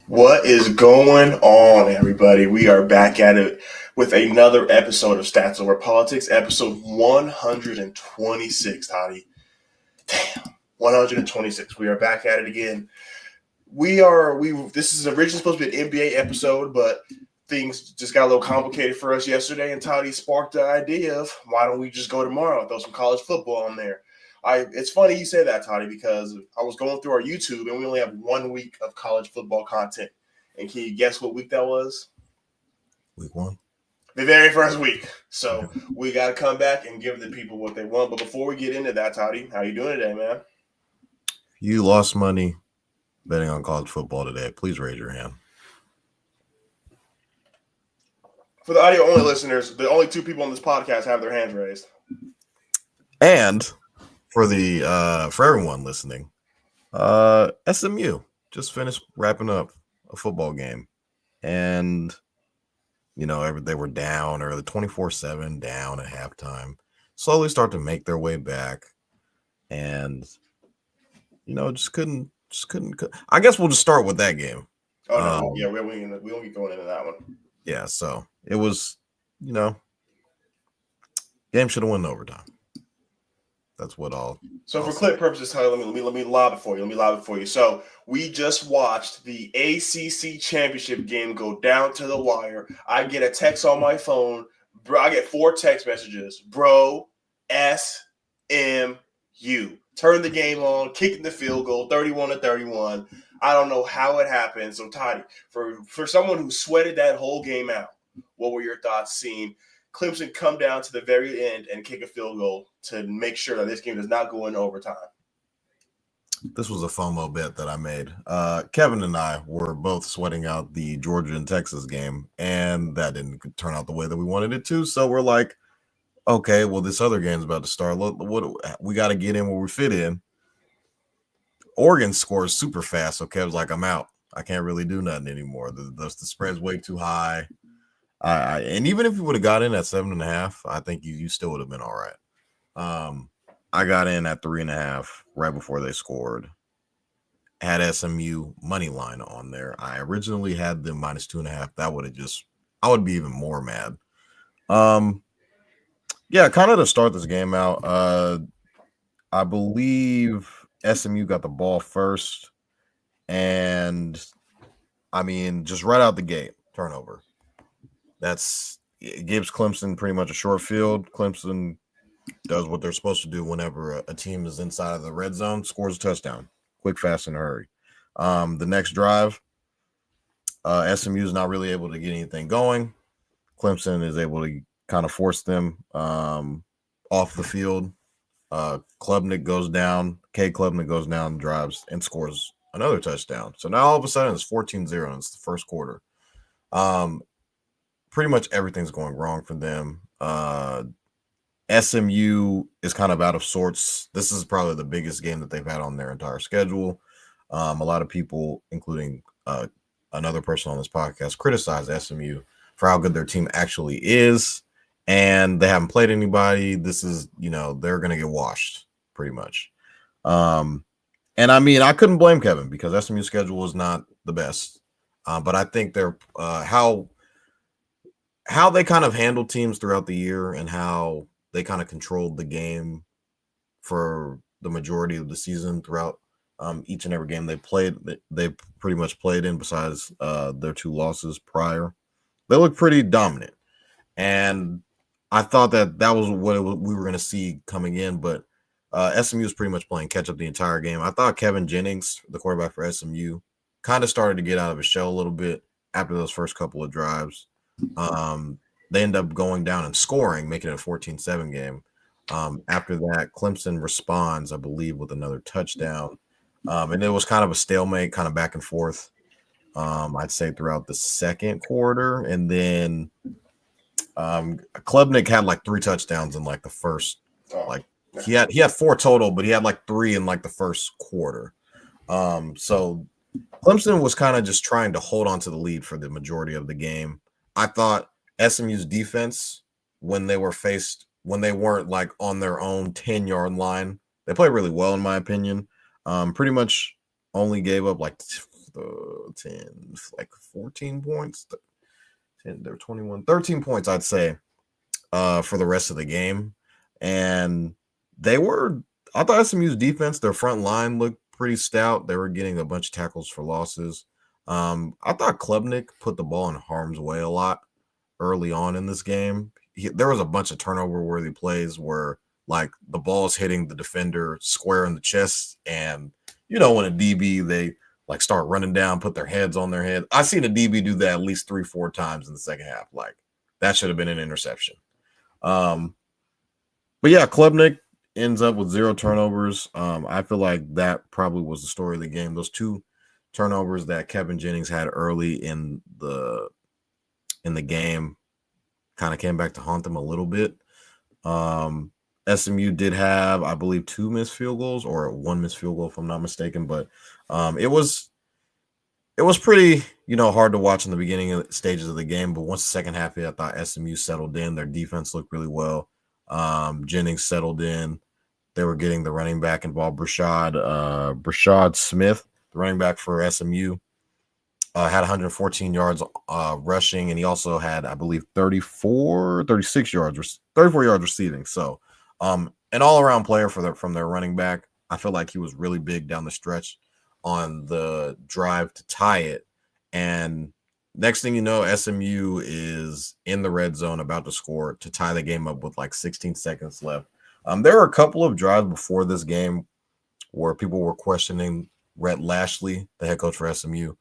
What is going on, everybody? We are back at it with another episode of Stats Over Politics, episode 126, Toddy. Damn, 126. We are back at it again. This is originally supposed to be an NBA episode, but things just got a little complicated for us yesterday, and Toddy sparked the idea of why don't we just go tomorrow and throw some college football on there. It's funny you say that, Toddy, because I was going through our YouTube and we only have 1 week of college football content. And can you guess what week that was? Week 1. The very first week. So we got to come back and give the people what they want. But before we get into that, Toddy, how you doing today, man? You lost money betting on college football today. Please raise your hand. For the audio-only listeners, the only 2 people on this podcast have their hands raised. And for everyone listening, SMU just finished wrapping up a football game, and they were down, or the 24-7 down at halftime. Slowly start to make their way back, and just couldn't. I guess we'll just start with that game. Oh no, yeah, we won't get going into that one. Yeah, so it was, game should have won in overtime. That's what all. So for clip purposes, Tyler, let me lob it for you. So we just watched the ACC championship game go down to the wire. I get a text on my phone, bro. I get 4 text messages, bro. SMU turned the game on, kicking the field goal, 31-31. I don't know how it happened. So Toddy, for someone who sweated that whole game out, what were your thoughts seeing Clemson come down to the very end and kick a field goal to make sure that this game does not go into overtime? This was a FOMO bet that I made. Kevin and I were both sweating out the Georgia and Texas game, and that didn't turn out the way that we wanted it to. So we're like, okay, well, this other game's about to start. We got to get in where we fit in. Oregon scores super fast, so Kev's like, I'm out. I can't really do nothing anymore. The spread's way too high. And even if you would have got in at 7.5, I think you still would have been all right. I got in at 3.5 right before they scored. Had SMU money line on there. I originally had them -2.5. That would have I would be even more mad. Yeah, kind of to start this game out. I believe SMU got the ball first, and just right out the gate, turnover. It gives Clemson pretty much a short field. Clemson does what they're supposed to do whenever a team is inside of the red zone, scores a touchdown, quick, fast, and hurry. The next drive, SMU is not really able to get anything going. Clemson is able to kind of force them off the field. Klubnik goes down. Klubnik goes down, drives, and scores another touchdown. So now all of a sudden it's 14-0, and it's the first quarter. Pretty much everything's going wrong for them. SMU is kind of out of sorts. This is probably the biggest game that they've had on their entire schedule. A lot of people, including another person on this podcast, criticize SMU for how good their team actually is, and they haven't played anybody. This is, they're going to get washed pretty much. And I couldn't blame Kevin because SMU's schedule is not the best. But I think they're how they kind of handled teams throughout the year and how they kind of controlled the game for the majority of the season throughout each and every game they played. They pretty much played in, besides their 2 losses prior. They looked pretty dominant. And I thought that was what we were going to see coming in, but SMU was pretty much playing catch up the entire game. I thought Kevin Jennings, the quarterback for SMU, kind of started to get out of his shell a little bit after those first couple of drives. They end up going down and scoring, making it a 14-7 game. After that, Clemson responds, I believe, with another touchdown. And it was kind of a stalemate, kind of back and forth. I'd say throughout the second quarter, and then Klubnik had like 3 touchdowns in like the first. Like he had 4 total, but he had like 3 in like the first quarter. So Clemson was kind of just trying to hold on to the lead for the majority of the game. I thought SMU's defense, when they weren't like on their own 10-yard line, they played really well in my opinion. Pretty much only gave up like 14 points. 10, they're 21, 13 points, I'd say, for the rest of the game. And I thought SMU's defense, their front line looked pretty stout. They were getting a bunch of tackles for losses. I thought Klubnik put the ball in harm's way a lot early on in this game. There was a bunch of turnover-worthy plays where, like, the ball's hitting the defender square in the chest, and when a DB, they like start running down, put their heads on their head. I've seen a DB do that at least 3-4 times in the second half. Like, that should have been an interception. But yeah, Klubnik ends up with 0 turnovers. I feel like that probably was the story of the game. Those 2 turnovers that Kevin Jennings had early in the game kind of came back to haunt them a little bit. SMU did have, I believe, 2 missed field goals, or 1 missed field goal, if I'm not mistaken. But it was pretty, hard to watch in the beginning stages of the game. But once the second half hit, I thought SMU settled in. Their defense looked really well. Jennings settled in. They were getting the running back involved. Brashad Smith, the running back for SMU, had 114 yards rushing, and he also had, I believe, 34 yards receiving. So an all-around player from their running back. I feel like he was really big down the stretch on the drive to tie it. And next thing you know, SMU is in the red zone about to score to tie the game up with like 16 seconds left. There were a couple of drives before this game where people were questioning Rhett Lashley, the head coach for SMU,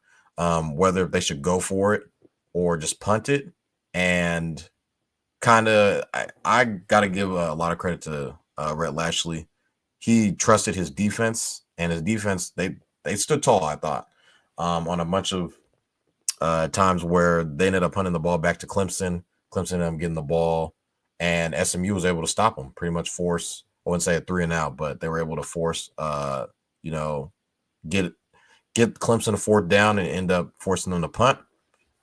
whether they should go for it or just punt it. And kind of, I got to give a lot of credit to Rhett Lashley. He trusted his defense, and his defense, they stood tall, I thought, on a bunch of times where they ended up punting the ball back to Clemson. Clemson ended up getting the ball, and SMU was able to stop them, pretty much force, I wouldn't say a 3 and out, but they were able to force, get Clemson a 4th down and end up forcing them to punt.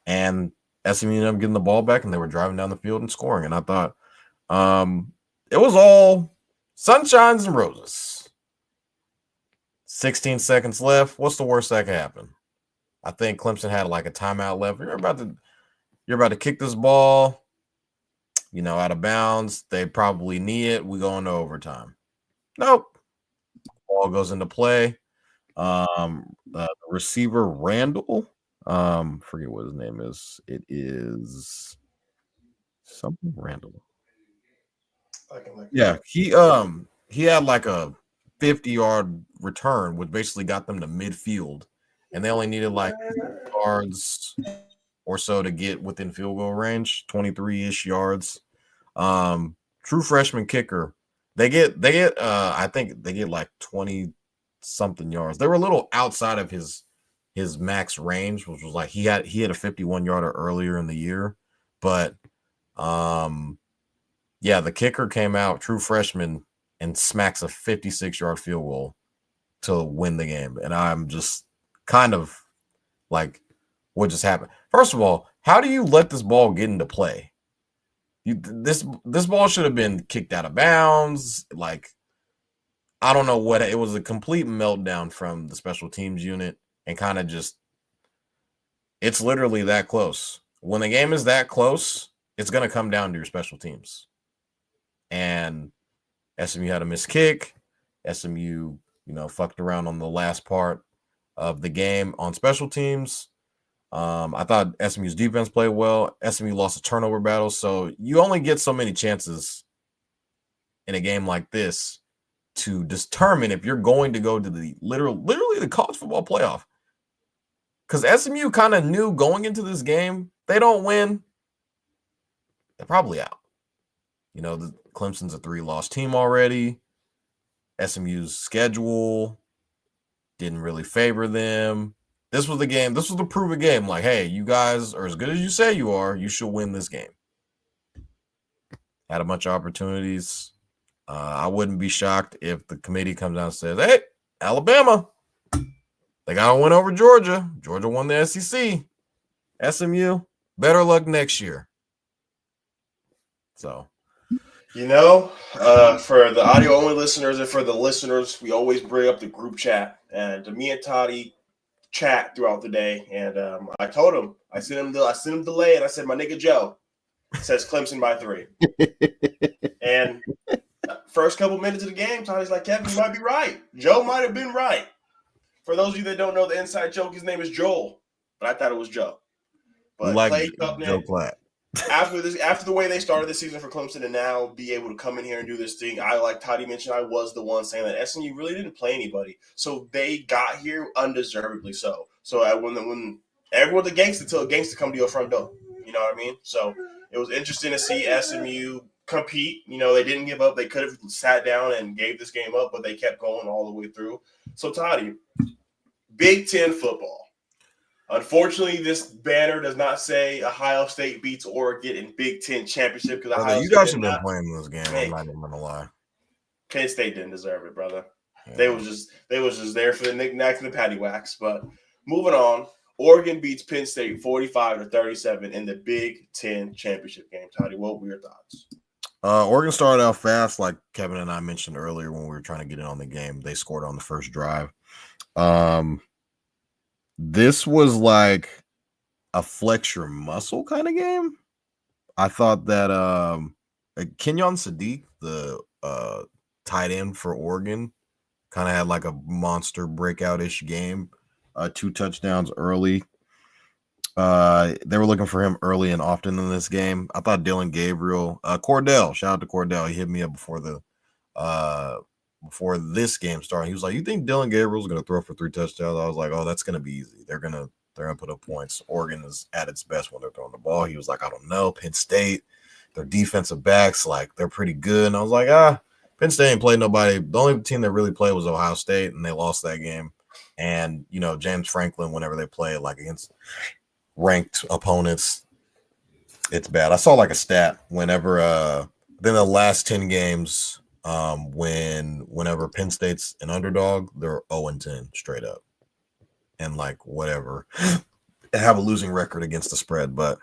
And SMU ended up getting the ball back, and they were driving down the field and scoring. And I thought it was all sunshines and roses. 16 seconds left. What's the worst that could happen? I think Clemson had like a timeout left. You're about to kick this ball, out of bounds. They probably knee it. We go into overtime. Nope. Ball goes into play. The receiver Randall, forget what his name is. It is something Randall. Yeah, he had like a 50-yard return, which basically got them to midfield, and they only needed like yards or so to get within field goal range, 23-ish yards. True freshman kicker. They get I think they get like 20 something yards. They were a little outside of his max range, which was like he had a 51-yarder earlier in the year, but yeah, the kicker came out, true freshman, and smacks a 56-yard field goal to win the game. And I'm just kind of like, what just happened? First of all, how do you let this ball get into play? This ball should have been kicked out of bounds. Like, I don't know what it was, a complete meltdown from the special teams unit, and kind of just, it's literally that close. When the game is that close, it's going to come down to your special teams. And SMU had a missed kick. SMU, fucked around on the last part of the game on special teams. I thought SMU's defense played well. SMU lost a turnover battle, so you only get so many chances in a game like this to determine if you're going to go to the literally the college football playoff. Because SMU kind of knew going into this game, they don't win, they're probably out. Clemson's a 3-loss team already. SMU's schedule didn't really favor them. this was the game. This was the prove it game. Like, hey, you guys are as good as you say you are. You should win this game. Had a bunch of opportunities. I wouldn't be shocked if the committee comes out and says, hey, Alabama, they got to win over Georgia. Georgia won the SEC. SMU, better luck next year. So, for the audio only listeners and for the listeners, we always bring up the group chat. And me and Totty chat throughout the day. And I told him, I sent him delay, and I said, my nigga Joe says Clemson by 3. And first couple minutes of the game, Tony's like, Kevin, you might be right. Joe might have been right. For those of you that don't know the inside joke, his name is Joel, but I thought it was Joe. But like Clay coming Joe in Platt. after the way they started the season for Clemson and now be able to come in here and do this thing, I, like Toddy mentioned, I was the one saying that SMU really didn't play anybody. So they got here undeservedly so. So when everyone the gangster till a gangster come to your front door. You know what I mean? So it was interesting to see SMU compete. They didn't give up. They could have sat down and gave this game up, but they kept going all the way through. So, Toddy, Big Ten football. Unfortunately, this banner does not say Ohio State beats Oregon in Big Ten championship because Ohio you State guys have been playing this game. I'm not even gonna lie. Penn State didn't deserve it, brother. Yeah. They was just there for the knick-knacks and the paddywhacks. But moving on, Oregon beats Penn State 45-37 in the Big Ten championship game. Toddy, what were your thoughts? Oregon started out fast, like Kevin and I mentioned earlier when we were trying to get in on the game. They scored on the first drive. This was like a flex your muscle kind of game. I thought that Kenyon Sadiq, the tight end for Oregon, kind of had like a monster breakout-ish game. 2 touchdowns early. They were looking for him early and often in this game. I thought Dylan Gabriel, Cordell, shout out to Cordell. He hit me up before this game started. He was like, you think Dylan Gabriel's going to throw for 3 touchdowns? I was like, oh, that's going to be easy. They're going to put up points. Oregon is at its best when they're throwing the ball. He was like, I don't know. Penn State, their defensive backs, like, they're pretty good. And I was like, Penn State ain't played nobody. The only team that really played was Ohio State, and they lost that game. And, James Franklin, whenever they play, like, against ranked opponents, it's bad. I saw, like, a stat whenever then the last 10 games, whenever Penn State's an underdog, they're 0-10 straight up. And, like, whatever. They have a losing record against the spread. But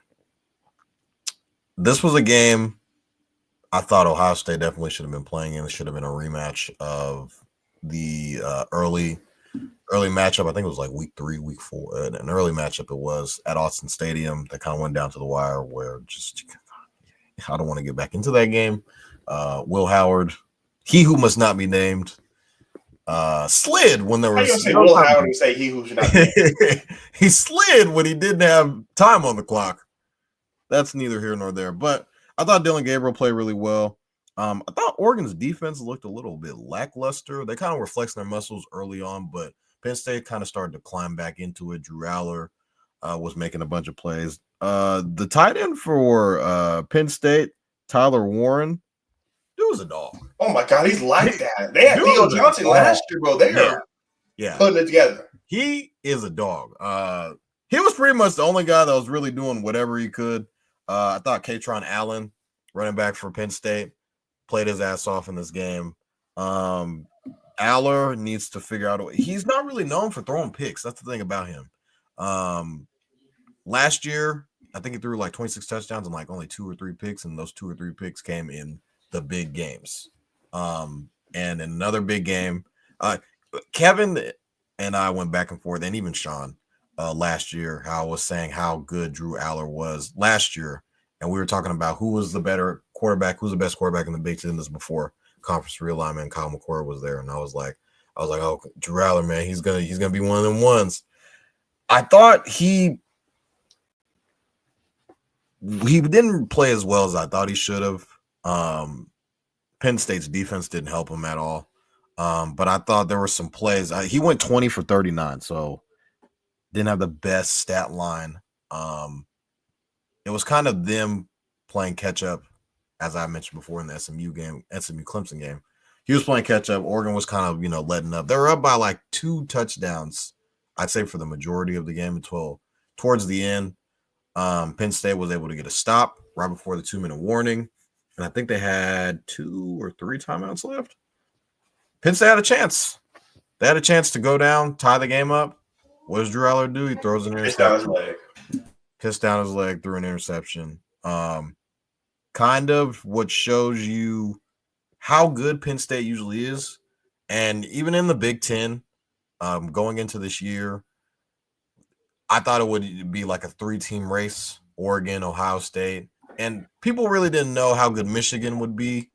this was a game I thought Ohio State definitely should have been playing in. It should have been a rematch of the early matchup. I think it was like week 3, week 4. An early matchup it was at Austin Stadium that kind of went down to the wire where just I don't want to get back into that game. Will Howard, he who must not be named, slid when there was. How you say Will Howard and say he who should not be named? He slid when he didn't have time on the clock. That's neither here nor there. But I thought Dylan Gabriel played really well. I thought Oregon's defense looked a little bit lackluster. They kind of were flexing their muscles early on, but Penn State kind of started to climb back into it. Drew Aller was making a bunch of plays. The tight end for Penn State, Tyler Warren, dude was a dog. Oh, my God, he's like that. They had Theo Johnson last year, bro. They are putting it together. He is a dog. He was pretty much the only guy that was really doing whatever he could. I thought Katron Allen, running back for Penn State, played his ass off in this game. Aller needs to figure out a way. He's not really known for throwing picks. That's the thing about him. Last year, I think he threw like 26 touchdowns and like only 2 or 3 picks, and those 2 or 3 picks came in the big games. And in another big game, Kevin and I went back and forth, and even Shaun last year, how I was saying how good Drew Aller was last year, and we were talking about who was the better quarterback, who's the best quarterback in the Big Ten. This before conference realignment. Kyle McCord was there, and I was like, oh, Drew Aller, man, he's gonna be one of them ones. I thought he didn't play as well as I thought he should have. Penn State's defense didn't help him at all. But I thought there were some plays. He went 20 for 39, so didn't have the best stat line. It was kind of them playing catch up, as I mentioned before in the SMU Clemson game. He was playing catch up. Oregon was kind of, letting up. They were up by like 2 touchdowns I'd say for the majority of the game until towards the end. Penn State was able to get a stop right before the 2-minute warning. And I think they had 2 or 3 timeouts left. Penn State had a chance. They had a chance to go down, tie the game up. What does Drew Aller do? He throws an interception. Pissed down his leg, threw an interception. Kind of what shows you how good Penn State usually is. And even in the Big Ten, going into this year, I thought it would be like a 3-team race, Oregon, Ohio State. And people really didn't know how good Michigan would be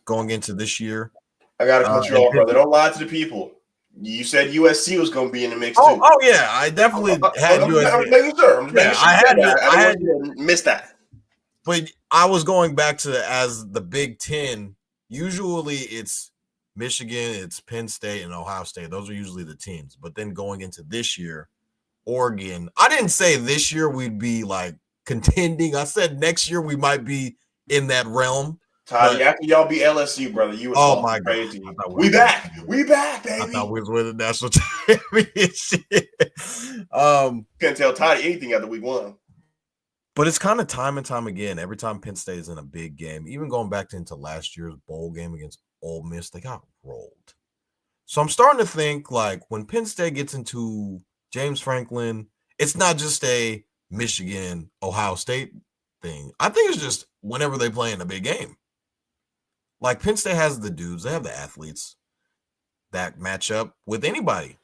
going into this year. I got to cut you off, brother. Don't lie to the people. You said USC was going to be in the mix, too. Oh, yeah. I definitely had USC. I'm making sure. I had missed that. But I was going back to as the Big Ten. Usually it's Michigan, it's Penn State, and Ohio State. Those are usually the teams. But then going into this year, Oregon. I didn't say this year we'd be like contending. I said next year we might be in that realm. Totty, after y'all beat LSU, brother, you were my crazy. God. We back, baby. I thought we was winning the national championship. Can't tell Totty anything after week 1. But it's kind of time and time again. Every time Penn State is in a big game, even going back into last year's bowl game against Ole Miss, they got rolled. So I'm starting to think like when Penn State gets into James Franklin, it's not just a Michigan, Ohio State thing. I think it's just whenever they play in a big game. Like Penn State has the dudes, they have the athletes that match up with anybody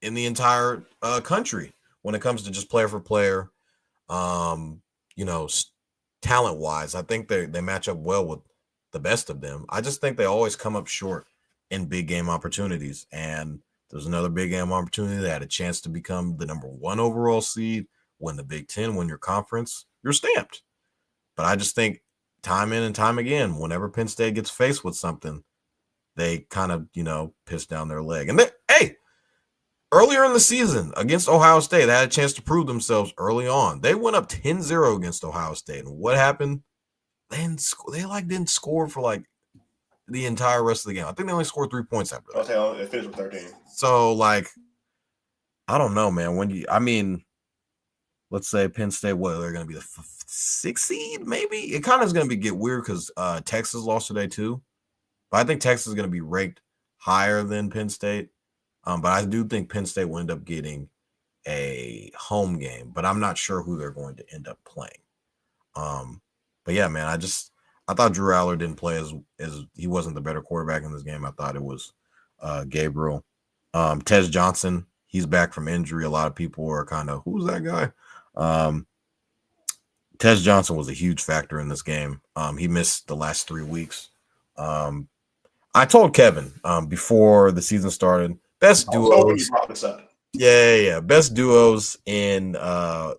in the entire country when it comes to just player for player, talent-wise. I think they match up well with the best of them. I just think they always come up short in big game opportunities. And there's another big game opportunity that had a chance to become the number 1 overall seed, win the Big Ten, win your conference, you're stamped. But I just think time in and time again, whenever Penn State gets faced with something, they kind of, piss down their leg. And earlier in the season against Ohio State, they had a chance to prove themselves early on. They went up 10-0 against Ohio State. And what happened? They didn't score for like the entire rest of the game. I think they only scored 3 points after that. They finished with 13. So, like, I don't know, man. Let's say Penn State, they're going to be the 6th seed, maybe? It kind of is going to get weird because Texas lost today, too. But I think Texas is going to be ranked higher than Penn State. But I do think Penn State will end up getting a home game. But I'm not sure who they're going to end up playing. But, yeah, man, I thought Drew Aller didn't play as he wasn't the better quarterback in this game. I thought it was Gabriel. Tez Johnson, he's back from injury. A lot of people are kind of, who's that guy? Tez Johnson was a huge factor in this game. He missed the last 3 weeks. I told Kevin before the season started, best duos. Yeah. Best duos in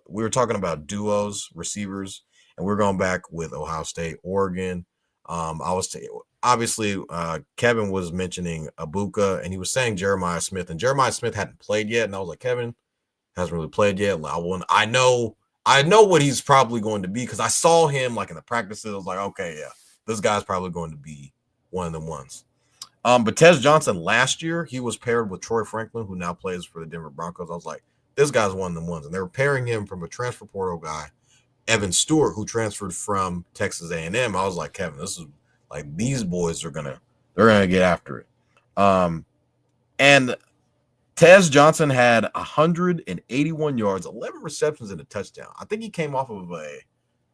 we were talking about duos, receivers, and we're going back with Ohio State, Oregon. Obviously Kevin was mentioning Abuka, and he was saying Jeremiah Smith, and Jeremiah Smith hadn't played yet, and I was like, Kevin hasn't really played yet. I know what he's probably going to be because I saw him like in the practices. I was like, okay, yeah, this guy's probably going to be one of them ones. But Tez Johnson last year, he was paired with Troy Franklin, who now plays for the Denver Broncos. I was like, this guy's one of them ones. And they were pairing him from a transfer portal guy, Evan Stewart, who transferred from Texas A&M. I was like, Kevin, this is like these boys they're gonna get after it. And Tez Johnson had 181 yards, 11 receptions, and a touchdown. I think he came off of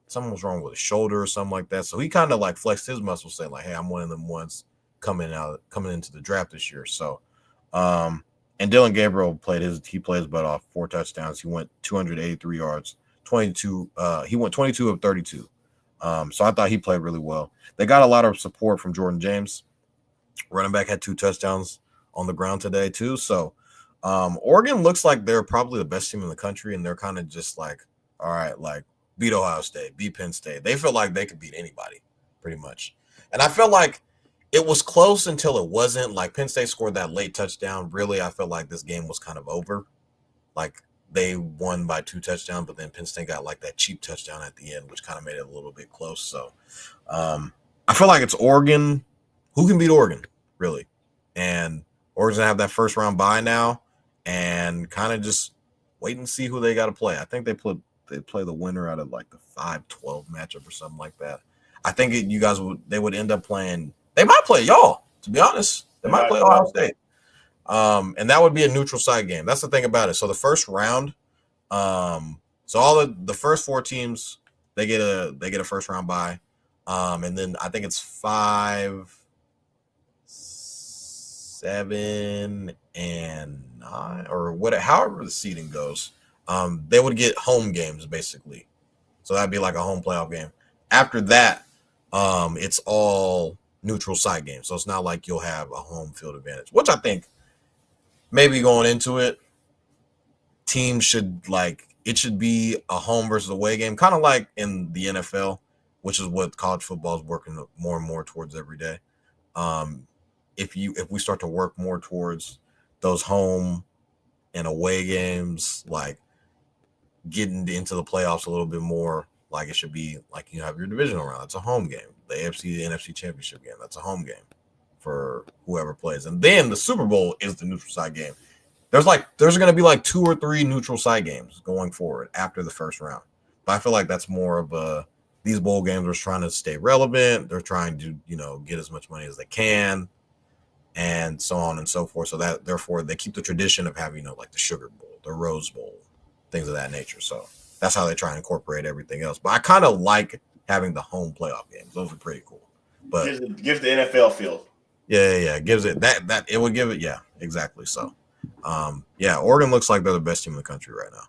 something was wrong with his shoulder or something like that. So he kind of like flexed his muscles, saying like, hey, I'm one of them ones coming into the draft this year. So and Dylan Gabriel played his butt off, 4 touchdowns. He went 283 yards, 22. He went 22 of 32. So I thought he played really well. They got a lot of support from Jordan James. Running back had 2 touchdowns on the ground today too. So Oregon looks like they're probably the best team in the country, and they're kind of just like, all right, like beat Ohio State, beat Penn State. They feel like they could beat anybody pretty much. And I felt like it was close until it wasn't. Like Penn State scored that late touchdown. Really, I felt like this game was kind of over. Like they won by 2 touchdowns, but then Penn State got like that cheap touchdown at the end, which kind of made it a little bit close. So I feel like it's Oregon. Who can beat Oregon, really? And Oregon's going to have that first round bye now. and kind of just wait and see who they got to play. I think they play the winner out of like the 5-12 matchup or something like that. I think they would end up playing. They might play y'all. To be honest, they might play Ohio State. And that would be a neutral site game. That's the thing about it. So the first round, so all the first 4 teams they get a first round bye, and then I think it's 5, 7, and 9, or however the seeding goes. They would get home games basically, so that'd be like a home playoff game. After that, it's all neutral site games, so it's not like you'll have a home field advantage, which I think maybe going into it, teams should it should be a home versus away game, kind of like in the NFL, which is what college football is working more and more towards every day. If we start to work more towards those home and away games, like getting into the playoffs a little bit more, like it should be like you have your divisional round. It's a home game. The AFC, the NFC championship game, that's a home game for whoever plays. And then the Super Bowl is the neutral site game. There's going to be like 2 or 3 neutral site games going forward after the first round. But I feel like that's more of these bowl games are trying to stay relevant. They're trying to, get as much money as they can and so on and so forth. So that therefore they keep the tradition of having, like the Sugar Bowl, the Rose Bowl, things of that nature. So that's how they try and incorporate everything else. But I kind of like having the home playoff games. Those are pretty cool. But gives the NFL feel. Yeah. It gives it that it would give it. Yeah, exactly. So, Oregon looks like they're the best team in the country right now.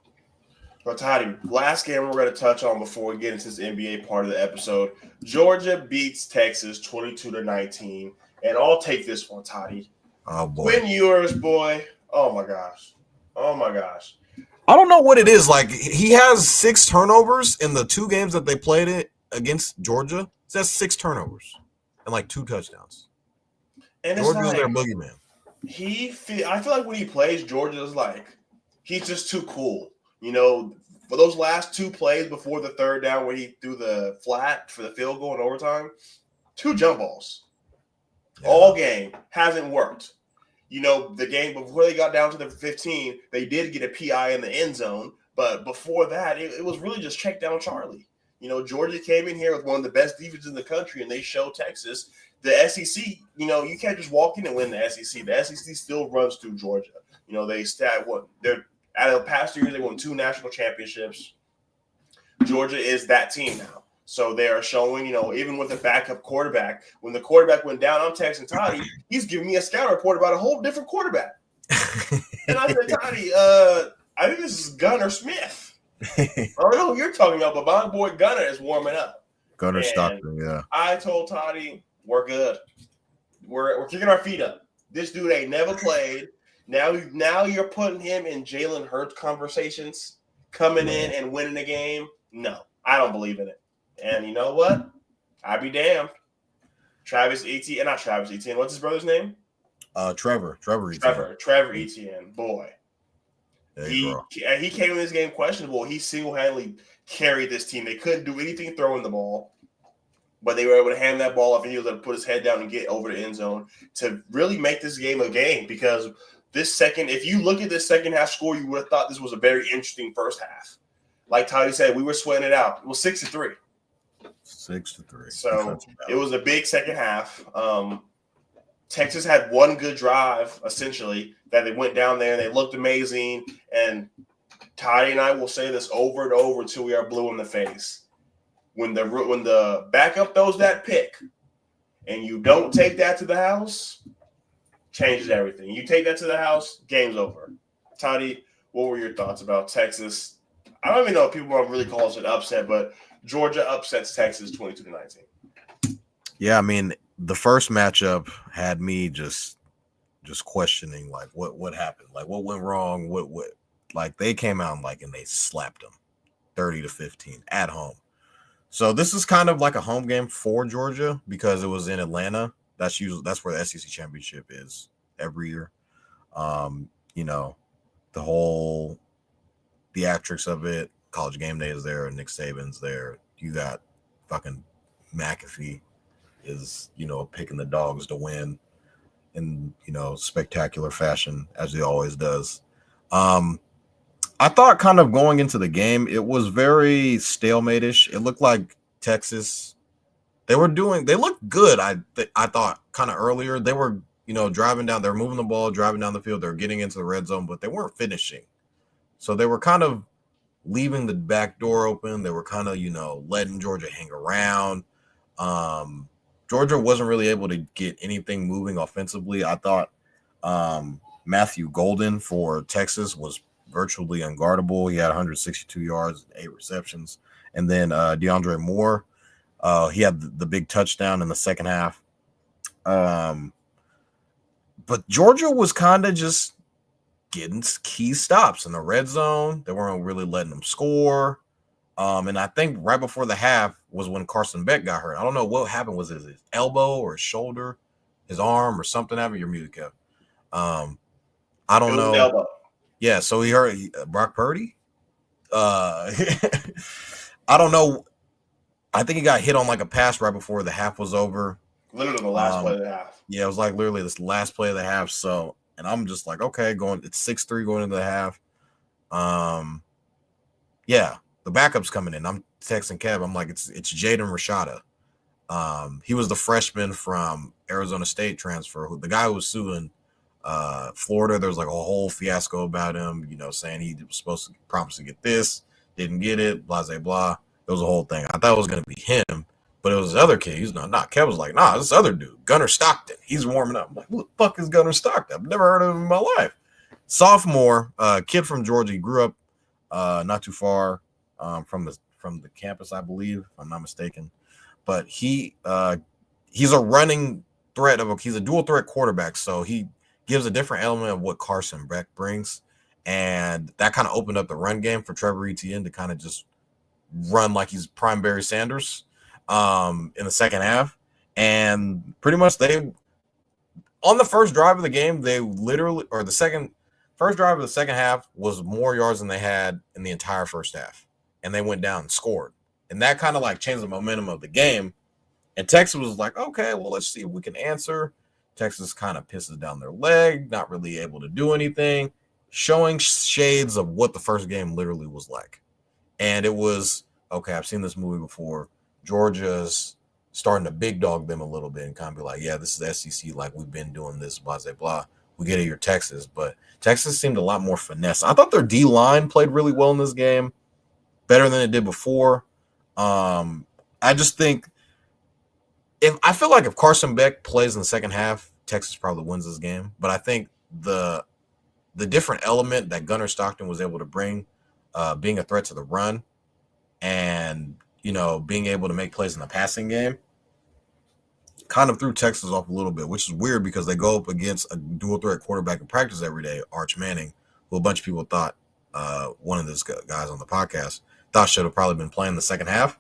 But Totty, last game we're going to touch on before we get into this NBA part of the episode. Georgia beats Texas 22-19, and I'll take this one, Totty. Oh boy, Win yours, boy. Oh my gosh. I don't know what it is. Like he has 6 turnovers in the 2 games that they played it against Georgia. That's 6 turnovers and like 2 touchdowns. And Georgia's their boogeyman. I feel like when he plays, Georgia's he's just too cool. For those last 2 plays before the third down where he threw the flat for the field goal in overtime, 2 jump balls. Yeah. All game hasn't worked. The game before they got down to the 15, they did get a PI in the end zone. But before that, it was really just check down Charlie. Georgia came in here with one of the best defenses in the country, and they showed Texas. The SEC, you can't just walk in and win the SEC. The SEC still runs through Georgia. They're out of the past 2 years, they won 2 national championships. Georgia is that team now. So they are showing, even with a backup quarterback, when the quarterback went down, I'm texting Totty, he's giving me a scout report about a whole different quarterback. And I said, Totty, I think this is Gunnar Smith. I don't know who you're talking about, but my boy Gunnar is warming up. Gunnar Stockton, yeah. I told Totty, we're good. We're kicking our feet up. This dude ain't never played. Now you're putting him in Jalen Hurts conversations, coming in and winning the game. No, I don't believe in it. And you know what? I'd be damned. Travis Etienne, not Travis Etienne. What's his brother's name? Trevor Etienne. Trevor Etienne. Boy. He came in this game questionable. He single-handedly carried this team. They couldn't do anything throwing the ball, but they were able to hand that ball off, and he was able to put his head down and get over the end zone to really make this game a game. Because if you look at this second half score, you would have thought this was a very interesting first half. Like Toddy said, we were sweating it out. It was 6-3. 6-3. So it was a big second half. Texas had one good drive, essentially, that they went down there and they looked amazing. And Toddy and I will say this over and over until we are blue in the face. When the backup throws that pick and you don't take that to the house, changes everything. You take that to the house, game's over. Toddy, what were your thoughts about Texas? I don't even know if people want to really call this an upset, but Georgia upsets Texas 22-19. Yeah, I mean, the first matchup had me just questioning what happened, what went wrong, what they came out and they slapped them 30-15 at home. So this is kind of like a home game for Georgia because it was in Atlanta. That's where the SEC championship is every year. The whole theatrics of it. College Game Day is there. Nick Saban's there. You got fucking McAfee is, picking the dogs to win in, spectacular fashion as he always does. I thought kind of going into the game, it was very stalemate-ish. It looked like Texas. They looked good. I thought kind of earlier. They were, driving down, they're moving the ball, driving down the field, they're getting into the red zone, but they weren't finishing. So they were kind of leaving the back door open. They were kind of, letting Georgia hang around. Georgia wasn't really able to get anything moving offensively. I thought Matthew Golden for Texas was virtually unguardable. He had 162 yards, 8 receptions. And then DeAndre Moore, he had the big touchdown in the second half. But Georgia was kind of just getting key stops in the red zone. They weren't really letting them score. And I think right before the half was when Carson Beck got hurt. I don't know what happened. Was it his elbow or his shoulder, his arm or something happened? You're muted, Kev. I don't know. Elbow. Yeah, so he hurt Brock Purdy. I don't know. I think he got hit on like a pass right before the half was over. Literally the last play of the half. Yeah, it was like literally this last play of the half. So, and I'm just like, okay, it's 6-3 going into the half. Yeah, the backup's coming in. I'm texting Kev. I'm like, it's Jaden Rashada. He was the freshman from Arizona State transfer. The guy who was suing Florida. There was like a whole fiasco about him, saying he was supposed to promise to get this, didn't get it, blah, blah, blah. It was a whole thing. I thought it was going to be him, but it was this other kid. He's not. Kev was like, nah, this other dude, Gunnar Stockton. He's warming up. I'm like, who the fuck is Gunnar Stockton? I've never heard of him in my life. Sophomore, kid from Georgia. He grew up not too far from the campus, I believe, if I'm not mistaken. But he's a running threat he's a dual threat quarterback, so he gives a different element of what Carson Beck brings, and that kind of opened up the run game for Trevor Etienne to kind of just run like he's prime Barry Sanders in the second half. And pretty much on the first drive of the game, first drive of the second half was more yards than they had in the entire first half, and they went down and scored. And that kind of like changed the momentum of the game. And Texas was like, okay, well, let's see if we can answer. Texas kind of pisses down their leg, not really able to do anything, showing shades of what the first game literally was like. And it was, okay, I've seen this movie before. Georgia's starting to big dog them a little bit and kind of be like, yeah, this is the SEC, like we've been doing this, blah, blah, blah. We get it, you're Texas. But Texas seemed a lot more finesse. I thought their D-line played really well in this game, better than it did before. I just think I feel like if Carson Beck plays in the second half, Texas probably wins this game. But I think the different element that Gunnar Stockton was able to bring, being a threat to the run and, being able to make plays in the passing game, kind of threw Texas off a little bit, which is weird because they go up against a dual threat quarterback in practice every day, Arch Manning, who a bunch of people thought, one of those guys on the podcast, thought should have probably been playing the second half.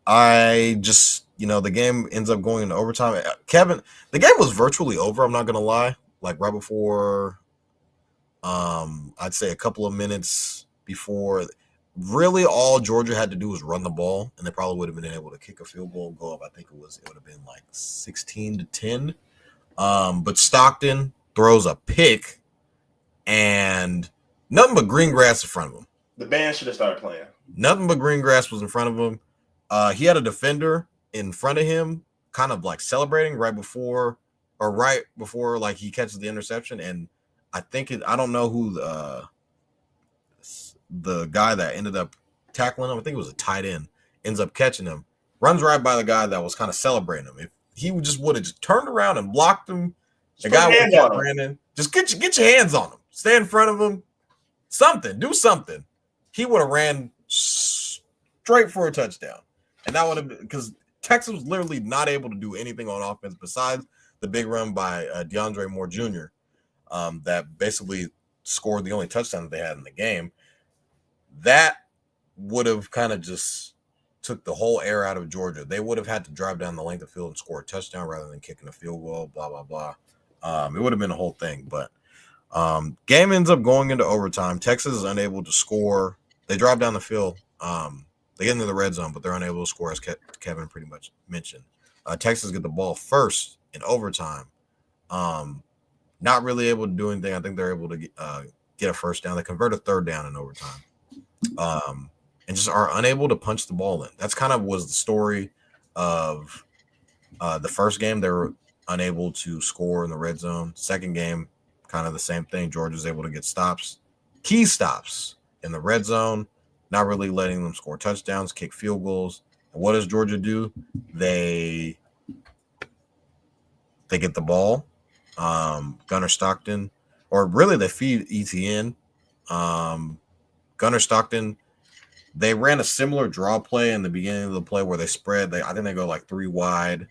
I just, the game ends up going into overtime. Kevin, the game was virtually over. I'm not going to lie. Like right before, I'd say a couple of minutes before, really all Georgia had to do was run the ball, and they probably would have been able to kick a field goal and go up. I think it would have been like 16-10. But Stockton throws a pick and nothing but green grass in front of him. The band should have started playing. Nothing but green grass was in front of him. He had a defender in front of him, kind of like celebrating right before like he catches the interception. And I don't know who the guy that ended up tackling him, I think it was a tight end, ends up catching him, runs right by the guy that was kind of celebrating him. If he would have just turned around and blocked him, the guy would have ran in. Just get your hands on him. Stay in front of him. Do something. He would have ran straight for a touchdown. And that would have been because Texas was literally not able to do anything on offense besides the big run by DeAndre Moore Jr. That basically scored the only touchdown that they had in the game. That would have kind of just took the whole air out of Georgia. They would have had to drive down the length of field and score a touchdown rather than kicking a field goal, blah, blah, blah. It would have been a whole thing. But game ends up going into overtime. Texas is unable to score. They drive down the field. They get into the red zone, but they're unable to score, as Kevin pretty much mentioned. Texas get the ball first in overtime. not really able to do anything. I think they're able to get a first down. They convert a third down in overtime, and just are unable to punch the ball in. That's kind of was the story of the first game. They were unable to score in the red zone. Second game, kind of the same thing. Georgia's able to get stops, key stops in the red zone, not really letting them score touchdowns, kick field goals. And what does Georgia do? They get the ball. Gunnar Stockton, or really they feed ETN. Gunnar Stockton, they ran a similar draw play in the beginning of the play where they spread. I think they go like 3 wide,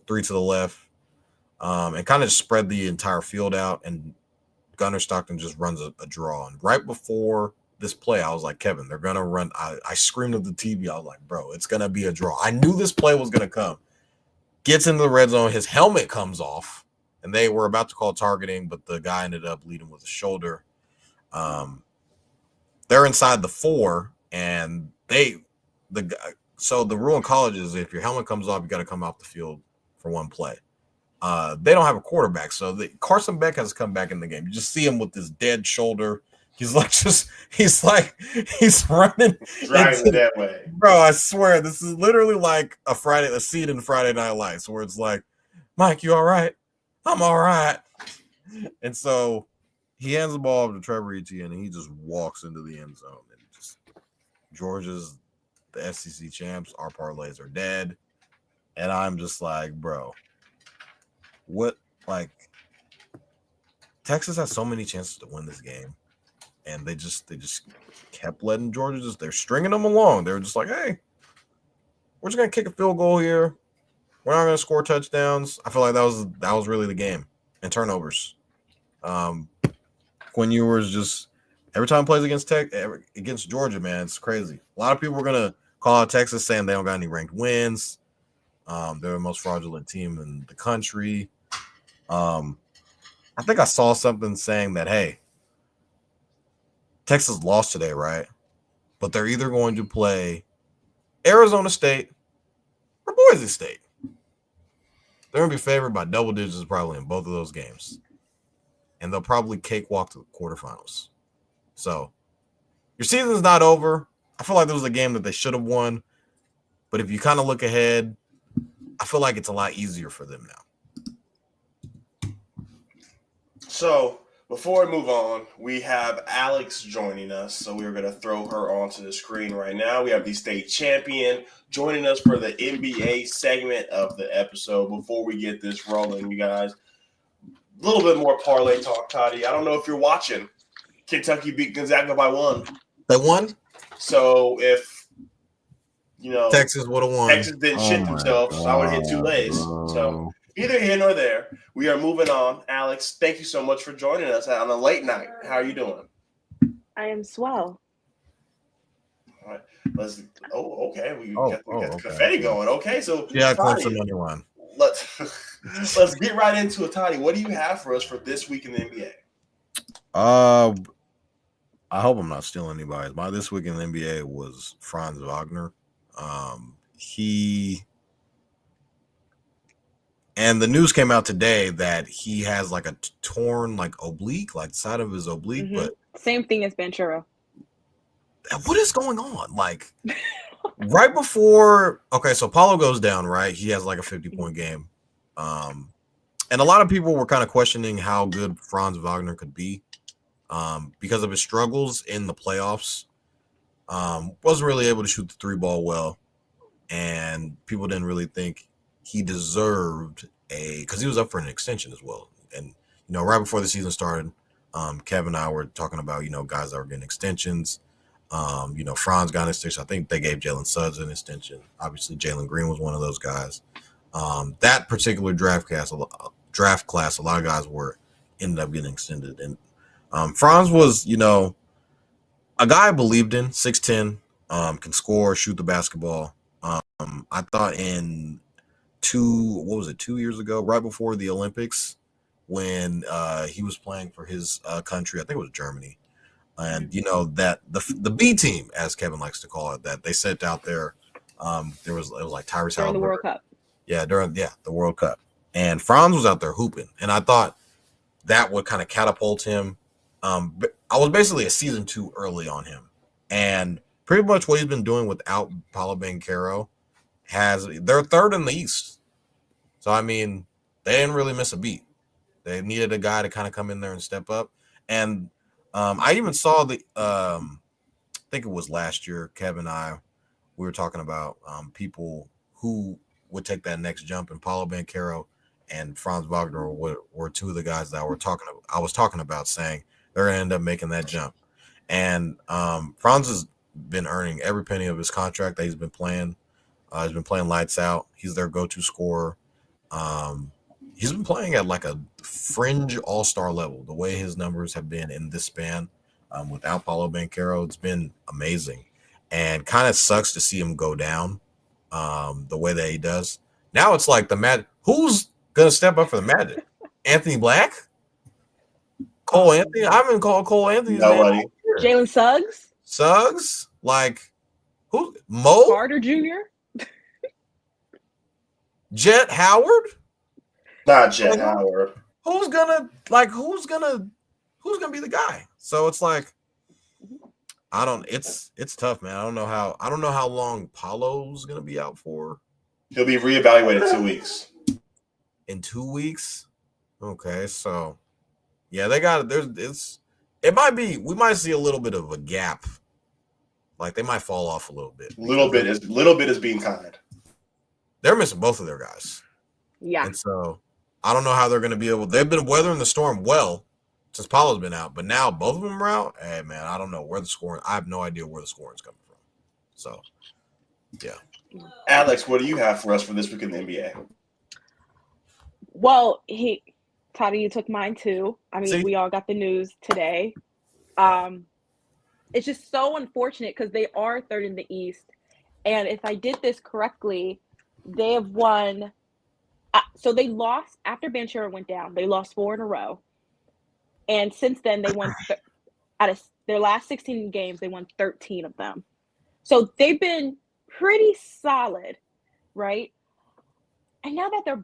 3 to the left, and kind of just spread the entire field out. And Gunnar Stockton just runs a draw. And right before this play, I was like, Kevin, they're gonna run. I screamed at the TV. I was like, bro, it's gonna be a draw. I knew this play was gonna come. Gets into the red zone, his helmet comes off, and they were about to call targeting, but the guy ended up leading with a shoulder. They're inside the 4, and so the rule in college is if your helmet comes off, you got to come off the field for one play. They don't have a quarterback, so Carson Beck has come back in the game. You just see him with this dead shoulder. He's running Driving that way. Bro, I swear, this is literally like a scene in Friday Night Lights where it's like, Mike, you all right? I'm all right. And so he hands the ball over to Trevor Etienne, and he just walks into the end zone. And just Georgia's the SEC champs. Our parlays are dead. And I'm just like, bro, what? Like, Texas has so many chances to win this game. And they just kept letting Georgia they're stringing them along. They were just like, hey, we're just gonna kick a field goal here. We're not gonna score touchdowns. I feel like that was really the game. And turnovers. Quinn Ewers just every time he plays against Georgia, man, it's crazy. A lot of people are gonna call out Texas saying they don't got any ranked wins. They're the most fraudulent team in the country. I think I saw something saying that, hey, Texas lost today, right? But they're either going to play Arizona State or Boise State. They're going to be favored by double digits probably in both of those games. And they'll probably cakewalk to the quarterfinals. So your season's not over. I feel like there was a game that they should have won. But if you kind of look ahead, I feel like it's a lot easier for them now. So before we move on, we have Alex joining us. So we're going to throw her onto the screen right now. We have the state champion joining us for the NBA segment of the episode. Before we get this rolling, you guys, a little bit more parlay talk, Totty. I don't know if you're watching. Kentucky beat Gonzaga by 1. They won? So if, Texas would have won. Texas didn't shit themselves, I would have hit 2 lays. So either here nor there. We are moving on. Alex, thank you so much for joining us on a late night. How are you doing? I am swell. All right. Okay. We got confetti going. Okay, so yeah, Clemson on your line. Let's get right into it, Toddy. What do you have for us for this week in the NBA? I hope I'm not stealing anybody's. My this week in the NBA was Franz Wagner. And the news came out today that he has like a torn oblique, like the side of his oblique. Mm-hmm. But same thing as Ventura. What is going on? Like right before, so Paulo goes down, right? He has like a 50-point game. And a lot of people were kind of questioning how good Franz Wagner could be because of his struggles in the playoffs. Wasn't really able to shoot the 3-ball well. And people didn't really think he deserved because he was up for an extension as well. And, right before the season started, Kevin and I were talking about, guys that were getting extensions. Franz got an extension. I think they gave Jalen Suggs an extension. Obviously, Jalen Green was one of those guys. That particular draft class, a lot of guys ended up getting extended. And Franz was, a guy I believed in, 6'10", can score, shoot the basketball. I thought in 2 years ago, right before the Olympics, when he was playing for his country, I think it was Germany. And, that the B team, as Kevin likes to call it, that they sent out there, it was like Tyrese Halliburton. During the World Cup. Yeah, the World Cup. And Franz was out there hooping. And I thought that would kind of catapult him. But I was basically a season too early on him, and pretty much what he's been doing without Paolo Banchero they're third in the East. So I mean, they didn't really miss a beat. They needed a guy to kind of come in there and step up. And I even saw I think it was last year, Kev and I, we were talking about people who would take that next jump, and Paulo Banchero and Franz Wagner were two of the guys that I was talking about, saying they're going to end up making that jump. And Franz has been earning every penny of his contract that he's been playing. He's been playing lights out. He's their go-to scorer. He's been playing at like a fringe all-star level. The way his numbers have been in this span without Paulo Banchero, it's been amazing. And kind of sucks to see him go down the way that he does. Now it's like the Magic. Who's going to step up for the Magic? Anthony Black? Cole Anthony? I haven't called Cole Anthony's name. Jalen Suggs? Suggs? Like, who? Mo? Carter Jr.? Jet Howard? Not Jet Howard. Who's gonna be the guy? So it's like, it's tough, man. I don't know how long Paulo's gonna be out for. He'll be reevaluated 2 weeks. In 2 weeks? Okay, so yeah, we might see a little bit of a gap. Like they might fall off a little bit. Little bit is being kind. They're missing both of their guys. Yeah. And so I don't know how they're going to be able. They've been weathering the storm well since Paulo's been out, but now both of them are out. Hey, man, I don't know where the scoring. I have no idea where the scoring's coming from. So, yeah. Alex, what do you have for us for this week in the NBA? Well, Totty, you took mine too. I mean, we all got the news today. It's just so unfortunate because they are third in the East, and if I did this correctly, they have won. So they lost after Banchero went down. They lost 4 in a row, and since then they won out of their last 16 games. They won 13 of them. So they've been pretty solid, right? And now that their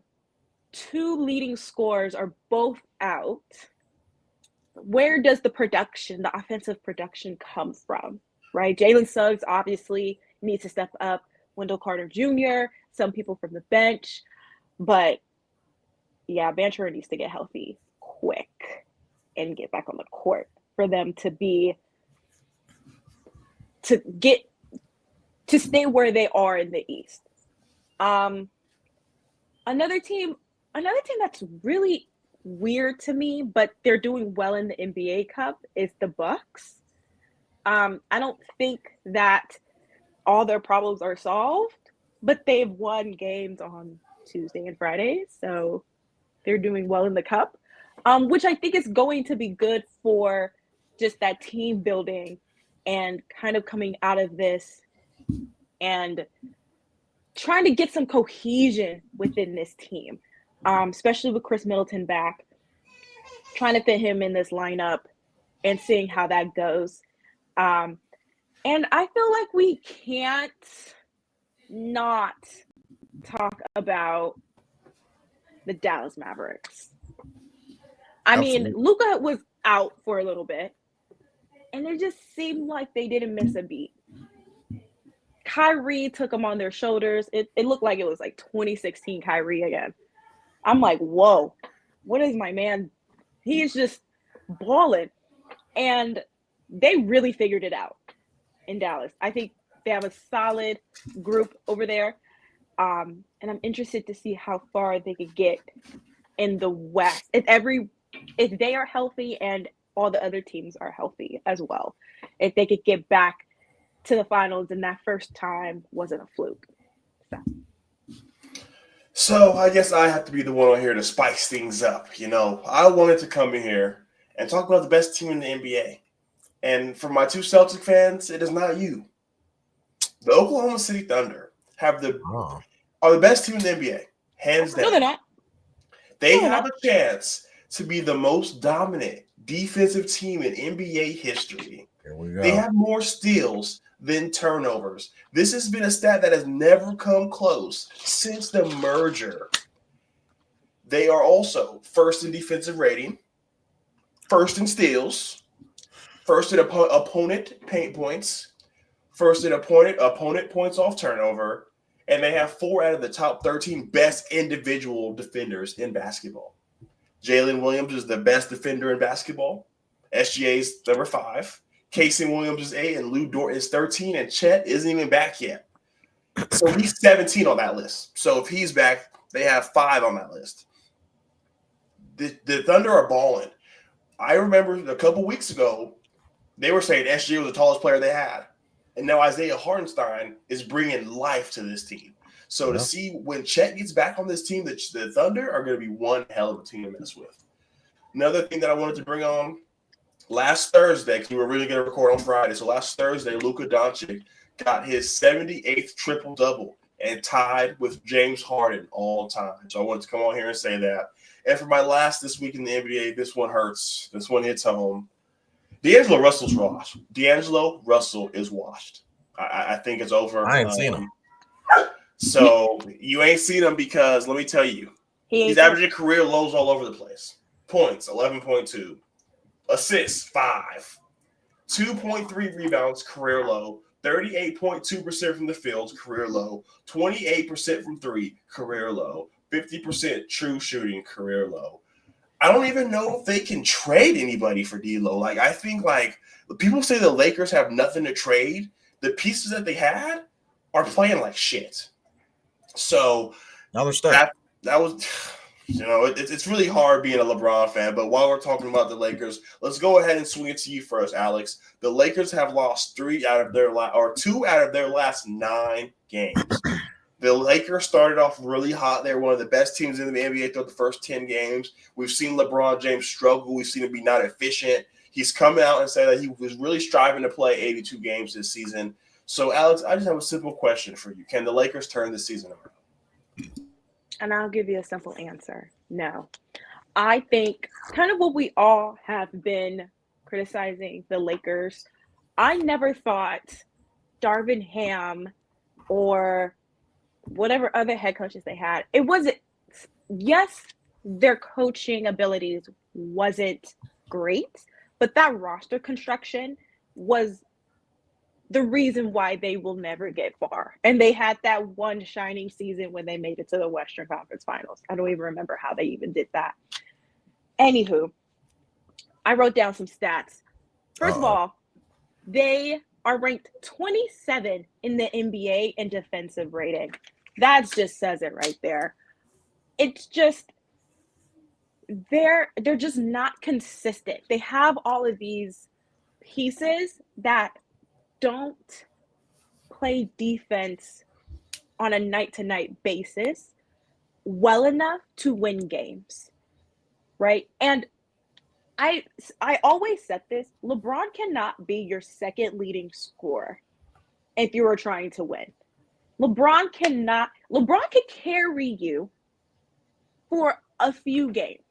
2 leading scorers are both out, where does the offensive production come from, right? Jalen Suggs obviously needs to step up. Wendell Carter Jr., some people from the bench. But, yeah, Banchero needs to get healthy quick and get back on the court for them to stay where they are in the East. Another team that's really weird to me, but they're doing well in the NBA Cup is the Bucks. I don't think that all their problems are solved, but they've won games on Tuesday and Friday, so they're doing well in the Cup, which I think is going to be good for just that team building and kind of coming out of this and trying to get some cohesion within this team, especially with Chris Middleton back, trying to fit him in this lineup and seeing how that goes. And I feel like we can't not talk about the Dallas Mavericks. I mean, Luka was out for a little bit, and it just seemed like they didn't miss a beat. Kyrie took them on their shoulders. It looked like it was like 2016 Kyrie again. I'm like, whoa, what is my man? He is just balling. And they really figured it out in Dallas. I think they have a solid group over there. And I'm interested to see how far they could get in the West. If they are healthy and all the other teams are healthy as well. If they could get back to the finals and that first time wasn't a fluke. So I guess I have to be the one on here to spice things up. You know, I wanted to come in here and talk about the best team in the NBA. And for my 2 Celtic fans, it is not you. The Oklahoma City Thunder are the best team in the NBA, hands down. No, they're not. They have a chance to be the most dominant defensive team in NBA history. Here we go. They have more steals than turnovers. This has been a stat that has never come close since the merger. They are also first in defensive rating. first in steals, first in opponent paint points, first in opponent points off turnover, and they have 4 out of the top 13 best individual defenders in basketball. Jalen Williams is the best defender in basketball. SGA's number 5. Casey Williams is 8, and Lou Dort is 13, and Chet isn't even back yet. So he's 17 on that list. So if he's back, they have 5 on that list. The Thunder are balling. I remember a couple weeks ago, they were saying SGA was the tallest player they had. And now Isaiah Hartenstein is bringing life to this team. So to see when Chet gets back on this team, the Thunder are going to be one hell of a team to mess with. Another thing that I wanted to bring on, last Thursday, because we were really going to record on Friday. So last Thursday, Luka Doncic got his 78th triple-double and tied with James Harden all time. So I wanted to come on here and say that. And for my last this week in the NBA, this one hurts. This one hits home. D'Angelo Russell's washed. D'Angelo Russell is washed. I think it's over. I ain't seen him. So you ain't seen him because, let me tell you, he's averaging career lows all over the place. Points, 11.2. Assists, 5. 2.3 rebounds, career low. 38.2% from the field, career low. 28% from 3, career low. 50% true shooting, career low. I don't even know if they can trade anybody for D'Lo. Like, I think, like, people say the Lakers have nothing to trade. The pieces that they had are playing like shit. So now they're stuck. That was, it's really hard being a LeBron fan. But while we're talking about the Lakers, let's go ahead and swing it to you first, Alex. The Lakers have lost 2 out of their last 9 games. The Lakers started off really hot. They're one of the best teams in the NBA throughout the first 10 games. We've seen LeBron James struggle. We've seen him be not efficient. He's come out and said that he was really striving to play 82 games this season. So, Alex, I just have a simple question for you. Can the Lakers turn this season around? And I'll give you a simple answer. No. I think kind of what we all have been criticizing the Lakers. I never thought Darvin Ham or whatever other head coaches they had, it wasn't, yes, their coaching abilities wasn't great, but that roster construction was the reason why they will never get far. And they had that one shining season when they made it to the Western Conference Finals. I don't even remember how they even did that. Anywho, I wrote down some stats. First of all, they are ranked 27 in the NBA in defensive rating. That just says it right there. It's just, they're just not consistent. They have all of these pieces that don't play defense on a night-to-night basis well enough to win games, right? And I always said this, LeBron cannot be your second leading scorer if you are trying to win. LeBron can carry you for a few games,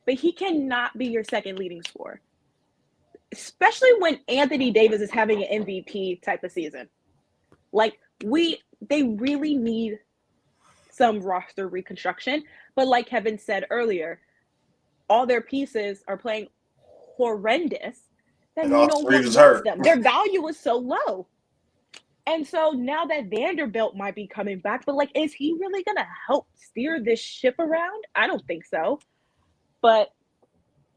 but he cannot be your second leading scorer. Especially when Anthony Davis is having an MVP type of season. Like, they really need some roster reconstruction. But like Kevin said earlier, all their pieces are playing horrendous that no one wants them. Their value is so low. And so now that Vanderbilt might be coming back, but like, is he really going to help steer this ship around? I don't think so. But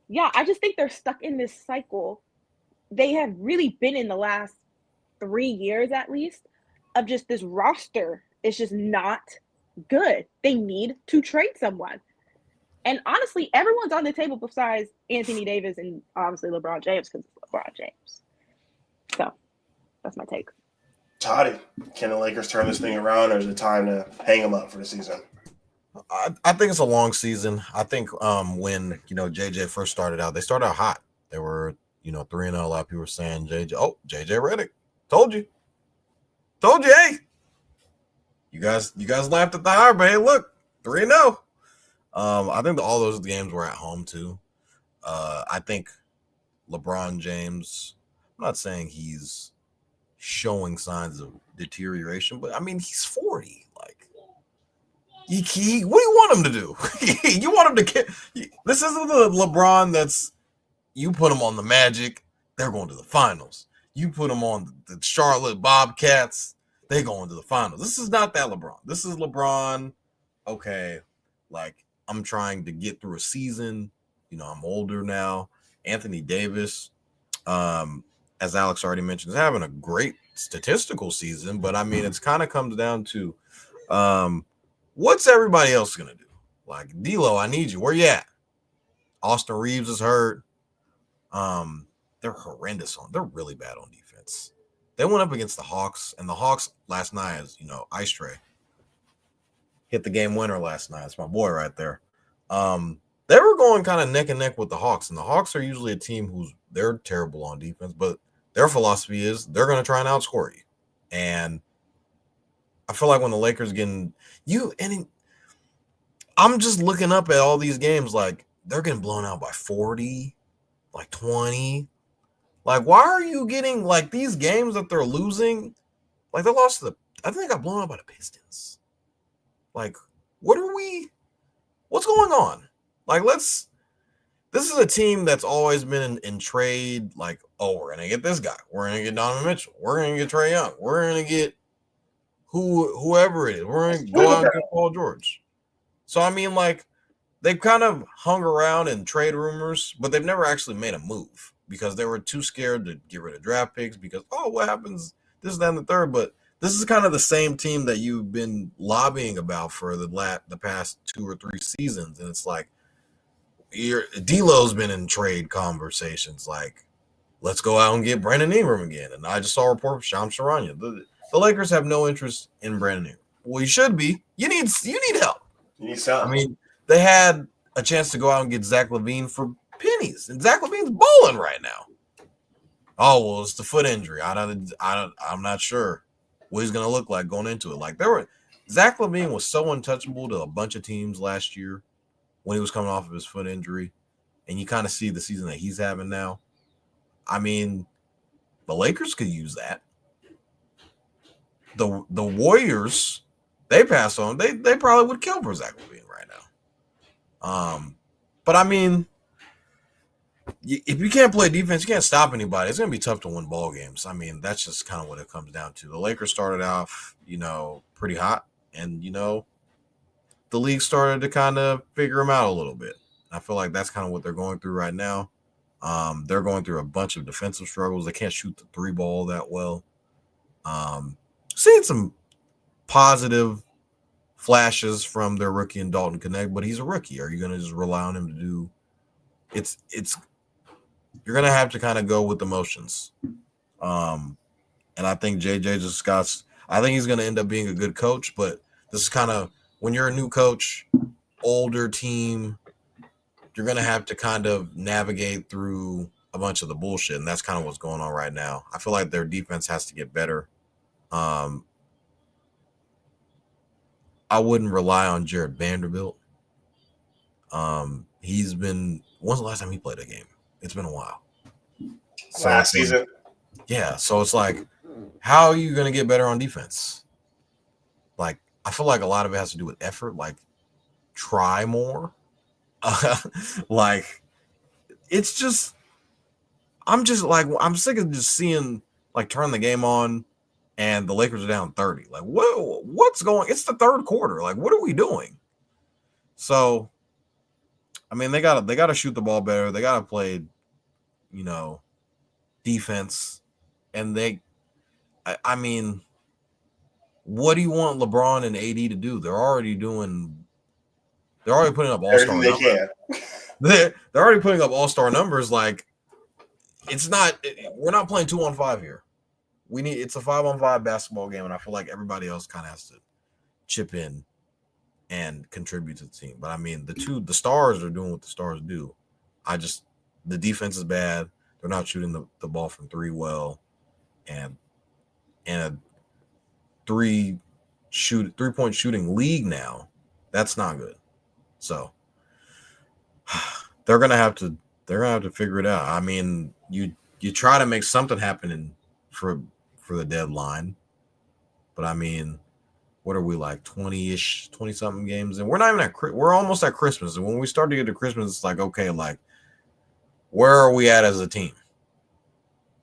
yeah, I just think they're stuck in this cycle. They have really been in the last 3 years at least of just this roster. It's just not good. They need to trade someone. And honestly, everyone's on the table besides Anthony Davis and obviously LeBron James because it's LeBron James. So that's my take. Totty, can the Lakers turn this thing around, or is it time to hang them up for the season? I think it's a long season. I think when JJ first started out, they started out hot. They were 3-0. A lot of people were saying JJ Redick. Told you, hey. You guys laughed at the hire, but hey, look, 3-0. I think all those games were at home too. I think LeBron James, I'm not saying he's showing signs of deterioration, but I mean, he's 40. Like, what do you want him to do? You want him to this isn't the LeBron that's You put them on the Magic, they're going to the finals. You put them on the Charlotte Bobcats, they going to the finals. This is not that LeBron. This is LeBron. Okay, like I'm trying to get through a season. I'm older now. Anthony Davis, as Alex already mentioned, is having a great statistical season, but I mean, it's kind of comes down to what's everybody else gonna do? Like D'Lo, I need you. Where you at? Austin Reeves is hurt. They're horrendous they're really bad on defense. They went up against the Hawks, and the Hawks last night, as Ice Tray hit the game winner last night. It's my boy right there. They were going kind of neck and neck with the Hawks, and the Hawks are usually a team they're terrible on defense, but their philosophy is they're going to try and outscore you. And I feel like when the Lakers I'm just looking up at all these games, like they're getting blown out by 40, like 20. Like, why are you getting like these games that they're losing? Like they lost I think they got blown out by the Pistons. Like, what's going on? Like, this is a team that's always been in trade, like, oh, we're going to get this guy. We're going to get Donovan Mitchell. We're going to get Trae Young. We're going to get whoever it is. We're going to go out and get Paul George. So, I mean, like, they've kind of hung around in trade rumors, but they've never actually made a move because they were too scared to get rid of draft picks because, what happens? This, that, and the third. But this is kind of the same team that you've been lobbying about for the past 2 or 3 seasons. And it's like, D'Lo's been in trade conversations like, let's go out and get Brandon Ingram again. And I just saw a report from Shams Charania. The Lakers have no interest in Brandon Ingram. Well, you should be. You need help. You need something. I mean, they had a chance to go out and get Zach LaVine for pennies, and Zach LaVine's bowling right now. Oh well, it's the foot injury. I'm not sure what he's gonna look like going into it. Like Zach LaVine was so untouchable to a bunch of teams last year when he was coming off of his foot injury, and you kind of see the season that he's having now. I mean, the Lakers could use that. The Warriors, they pass on. They probably would kill for Zach LaVine right now. But I mean, if you can't play defense, you can't stop anybody. It's gonna be tough to win ball games. I mean, that's just kind of what it comes down to. The Lakers started off, pretty hot, and the league started to kind of figure them out a little bit. I feel like that's kind of what they're going through right now. They're going through a bunch of defensive struggles. They can't shoot the 3 ball that well. Seeing some positive flashes from their rookie in Dalton Connect, but he's a rookie. Are you going to just rely on him to do? You're going to have to kind of go with the motions. And I think I think he's going to end up being a good coach, but this is kind of when you're a new coach, older team, you're going to have to kind of navigate through a bunch of the bullshit, and that's kind of what's going on right now. I feel like their defense has to get better. I wouldn't rely on Jared Vanderbilt. When's the last time he played a game? It's been a while. Last season? Yeah, so it's like, how are you going to get better on defense? Like, I feel like a lot of it has to do with effort, like, try more. Like, it's just, I'm sick of just seeing, like, turn the game on and the Lakers are down 30. Like, what's going? It's the third quarter. Like, what are we doing? So, I mean, they gotta shoot the ball better. They gotta play, defense. And I mean, what do you want LeBron and AD to do? They're already putting up all-star numbers. They're already putting up all-star numbers. Like, we're not playing 2-on-5 here. It's a 5-on-5 basketball game, and I feel like everybody else kind of has to chip in and contribute to the team. But I mean, the stars are doing what the stars do. The defense is bad. They're not shooting the ball from 3 well, and a 3-point shooting league now, that's not good. So they're gonna have to figure it out. I mean, you try to make something happen for the deadline, but I mean, what are we, like 20-something games? And we're not even we're almost at Christmas. And when we start to get to Christmas, it's like, okay, like where are we at as a team?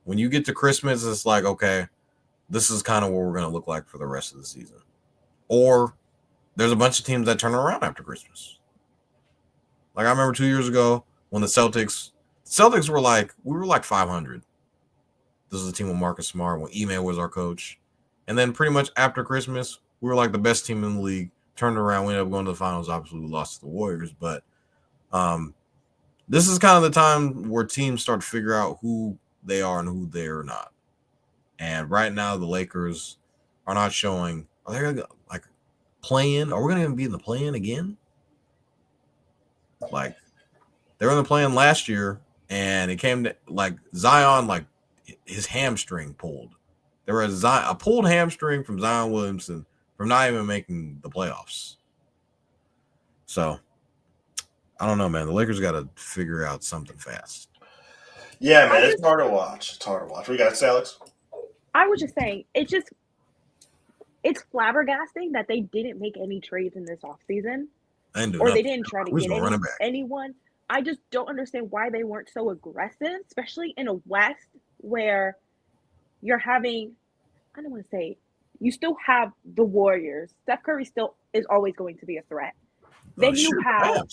When you get to Christmas, it's like, okay, this is kind of what we're going to look like for the rest of the season. Or there's a bunch of teams that turn around after Christmas. Like I remember 2 years ago when the Celtics were like, we were like 500. This is the team with Marcus Smart when Ime was our coach. And then pretty much after Christmas, we were like the best team in the league. Turned around, we ended up going to the finals. Obviously, we lost to the Warriors. But this is kind of the time where teams start to figure out who they are and who they are not. And right now, the Lakers are not showing. Are they going to like play in? Are we going to be in the play-in again? Like they were in the play-in last year, and it came to like Zion, like his hamstring pulled. There was a pulled hamstring from Zion Williamson from not even making the playoffs. So I don't know, man. The Lakers got to figure out something fast. Yeah, man, it's hard to watch. It's hard to watch. We got Alex. I was just saying, it's flabbergasting that they didn't make any trades in this offseason. Or they didn't try to get anyone. I just don't understand why they weren't so aggressive, especially in a West where you're having, I don't want to say, you still have the Warriors. Steph Curry still is always going to be a threat. Then you have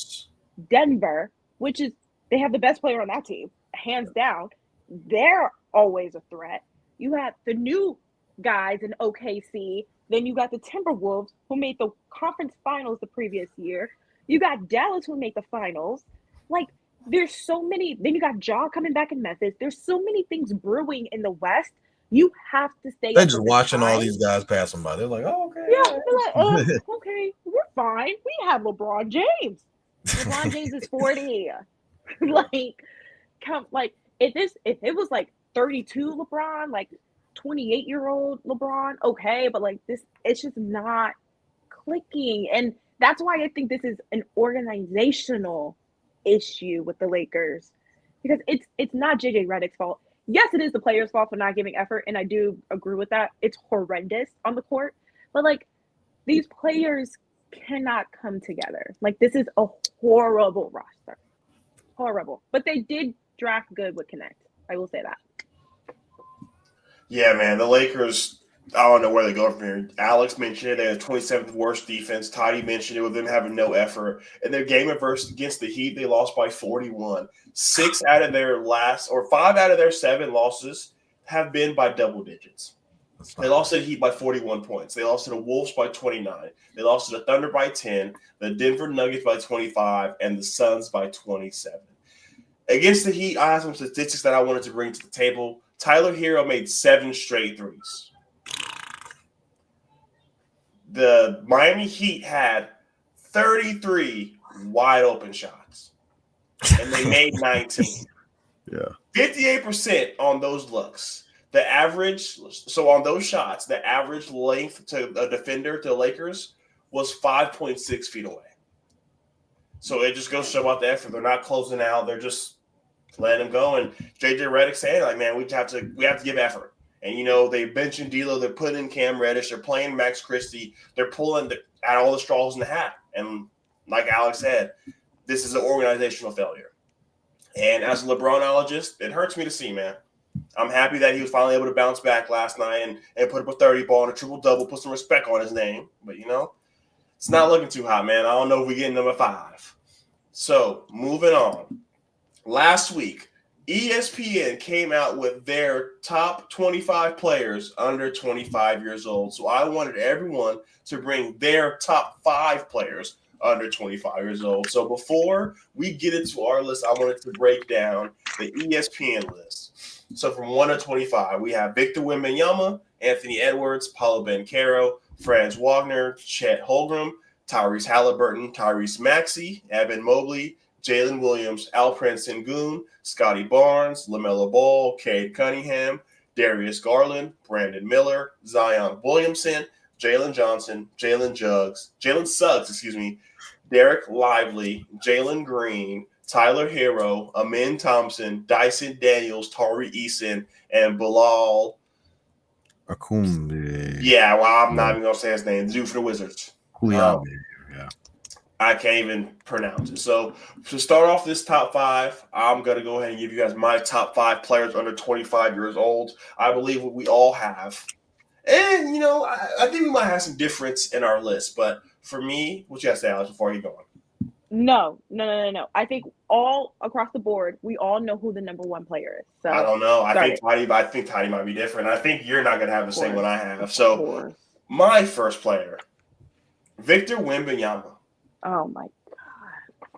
Denver, which is, they have the best player on that team, hands down. They're always a threat. You have the new guys in OKC. Then you got the Timberwolves, who made the conference finals the previous year. You got Dallas, who made the finals. Like, there's so many. Then you got Ja coming back in Memphis. There's so many things brewing in the West. You have to stay. They're just watching all these guys passing by. They're like, oh, okay. Yeah, they're like, okay, we're fine. We have LeBron James. LeBron James is 40. If it was like 32 LeBron, like 28-year-old LeBron, okay, but like this, it's just not clicking. And that's why I think this is an organizational issue with the Lakers, because it's not JJ Redick's fault. Yes, it is the players' fault for not giving effort, and I do agree with that. It's horrendous on the court, but like these players cannot come together. Like this is a horrible roster, horrible. But they did draft good with Connect. I will say that. Yeah, man, the Lakers, I don't know where they go from here. Alex mentioned it. They had the 27th worst defense. Totty mentioned it with them having no effort. In their game against the Heat, they lost by 41. 5 out of their 7 losses have been by double digits. They lost to the Heat by 41 points. They lost to the Wolves by 29. They lost to the Thunder by 10, the Denver Nuggets by 25, and the Suns by 27. Against the Heat, I have some statistics that I wanted to bring to the table. Tyler Hero made 7 straight threes. The Miami Heat had 33 wide open shots, and they made 19. Yeah. 58% on those looks. The average, so on those shots, the average length to a defender to the Lakers was 5.6 feet away. So it just goes to show about the effort. They're not closing out. They're just letting them go. And JJ Redick saying, like, man, we have to give effort. And, you know, they benching D'Lo. They're putting in Cam Reddish. They're playing Max Christie. They're pulling at all the straws in the hat. And like Alex said, this is an organizational failure. And as a LeBronologist, it hurts me to see, man. I'm happy that he was finally able to bounce back last night and put up a 30 ball and a triple-double, put some respect on his name. But, you know, it's not looking too hot, man. I don't know if we're getting number 5. So, moving on. Last week, ESPN came out with their top 25 players under 25 years old. So I wanted everyone to bring their top 5 players under 25 years old. So before we get into our list, I wanted to break down the ESPN list. So from 1 to 25, we have Victor Wembanyama, Anthony Edwards, Paulo Banchero, Franz Wagner, Chet Holmgren, Tyrese Halliburton, Tyrese Maxey, Evan Mobley, Jalen Williams, Alperen Sengun, Scotty Barnes, LaMelo Ball, Cade Cunningham, Darius Garland, Brandon Miller, Zion Williamson, Jalen Suggs, Derek Lively, Jalen Green, Tyler Hero, Amin Thompson, Dyson Daniels, Tari Eason, and Bilal Akumbi. Yeah, well, I'm not even going to say his name. The dude for the Wizards. Yeah. I can't even pronounce it. So to start off this top five, I'm going to go ahead and give you guys my top five players under 25 years old. I believe what we all have. And, I think we might have some difference in our list. But for me, what you got to say, Alex, before you go on? No. I think all across the board, we all know who the number one player is. So I don't know. I think Totty might be different. I think you're not going to have the same one I have. So my first player, Victor Wembanyama. Oh, my.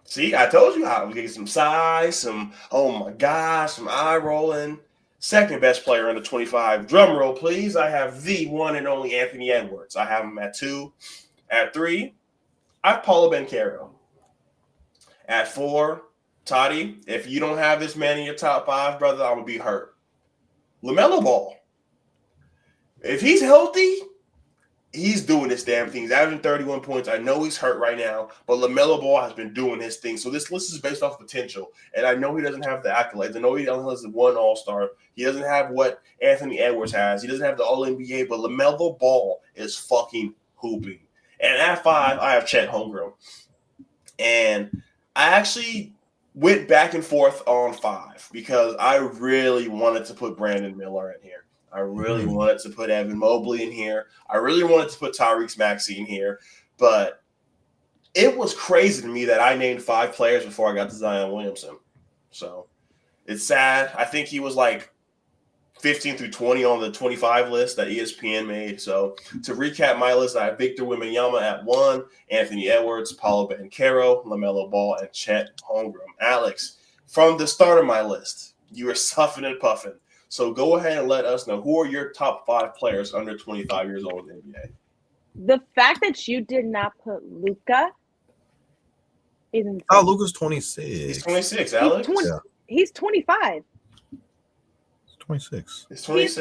See, I told you I was getting some size, some eye rolling. Second best player under 25. Drum roll, please. I have the one and only Anthony Edwards. I have him at 2. At 3, I have Paolo Banchero. At 4, Totty, if you don't have this man in your top 5, brother, I'm going to be hurt. LaMelo Ball. If he's healthy, he's doing this damn thing. He's averaging 31 points. I know he's hurt right now, but LaMelo Ball has been doing his thing. So this list is based off potential. And I know he doesn't have the accolades. I know he only has the one All-Star. He doesn't have what Anthony Edwards has. He doesn't have the All-NBA, but LaMelo Ball is fucking hooping. And at 5, I have Chet Holmgren. And I actually went back and forth on 5 because I really wanted to put Brandon Miller in here. I really wanted to put Evan Mobley in here. I really wanted to put Tyrese Maxey in here. But it was crazy to me that I named 5 players before I got to Zion Williamson. So it's sad. I think he was like 15 through 20 on the 25 list that ESPN made. So to recap my list, I have Victor Wembanyama at 1, Anthony Edwards, Paolo Banchero, LaMelo Ball, and Chet Holmgren. Alex, from the start of my list, you were huffing and puffing. So go ahead and let us know, who are your top 5 players under 25 years old in the NBA? The fact that you did not put Luka is insane. Oh, Luka's 26. He's 26, Alex. He's 25. 26. He's 26.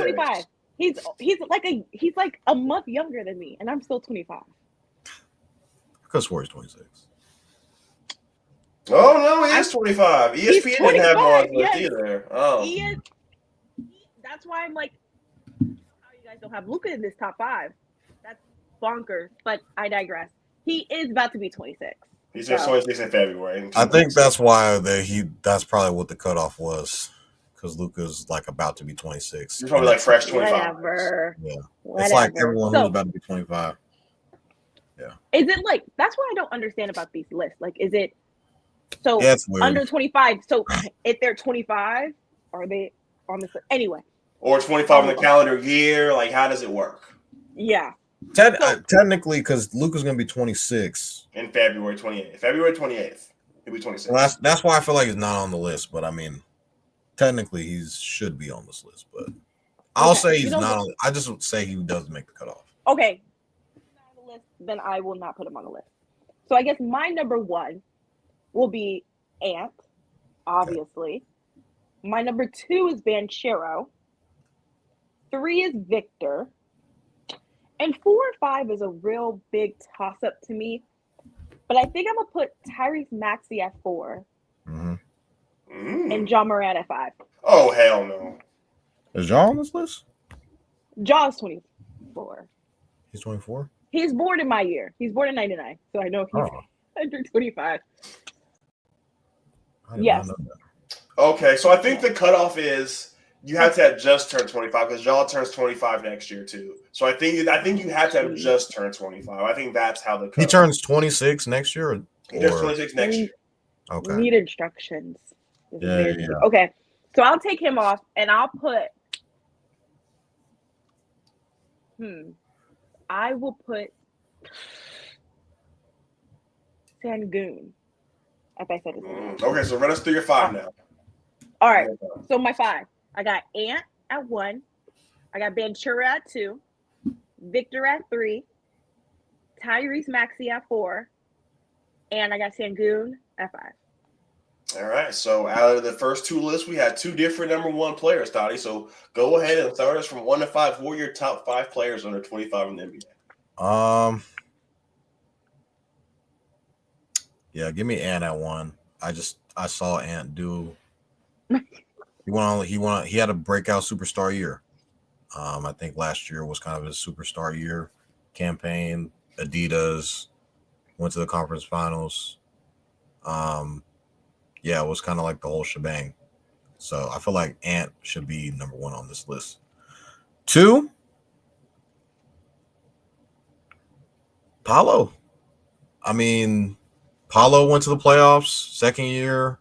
He's 25. He's like a month younger than me, and I'm still 25. Because Swear is 26. Oh no, he is 25. ESPN didn't have him on the list either. Oh, he is. That's why I'm like, how you guys don't have Luka in this top 5? That's bonkers. But I digress. He is about to be 26. He's just 26 in February. I think that's why that's probably what the cutoff was. Because Luka's like about to be 26. You're probably like fresh 25. Whatever. Yeah. It's like everyone who's about to be 25. Yeah. Is it like, that's what I don't understand about these lists. Like, is it so under 25? So if they're 25, are they on this? Anyway. Or 25 in the calendar year? Like, how does it work? Yeah. Technically, because Luka's going to be 26. In February 28th. February 28th. He'll be 26. Well, that's why I feel like he's not on the list. But I mean, technically, he should be on this list. But I'll say he's not on. I just would say he doesn't make the cutoff. Okay. If he's not on the list, then I will not put him on the list. So I guess my number 1 will be Ant, obviously. Okay. My number 2 is Banchero. 3 is Victor. And 4 and 5 is a real big toss-up to me. But I think I'm going to put Tyrese Maxey at 4. And John Morant at 5. Oh, hell no. Is John on this list? John's 24. He's 24? He's born in my year. He's born in 99. So I know he's under 25. Yes. Okay, so I think the cutoff is you have to have just turned 25 because y'all turns 25 next year too. So I think you have to have just turned 25. I think that's how the cutoff. He turns 26 next year. He turns 26 next year. Okay. Need instructions. Yeah. Okay, so I'll take him off and I'll put. I will put Sangoon. If I said his name. Okay, so run us through your 5 now. All right. So my 5. I got Ant at 1. I got Banchero at 2. Victor at 3. Tyrese Maxey at 4. And I got Sangoon at 5. All right. So out of the first 2 lists, we had 2 different number 1 players, Toddy. So go ahead and start us from 1 to 5. Who are your top 5 players under 25 in the NBA? Yeah, give me Ant at 1. I saw Ant do. He had a breakout superstar year. I think last year was kind of his superstar year campaign. Adidas, went to the conference finals. Yeah, it was kind of like the whole shebang. So I feel like Ant should be number 1 on this list. 2, Paolo. I mean, Paolo went to the playoffs, second year,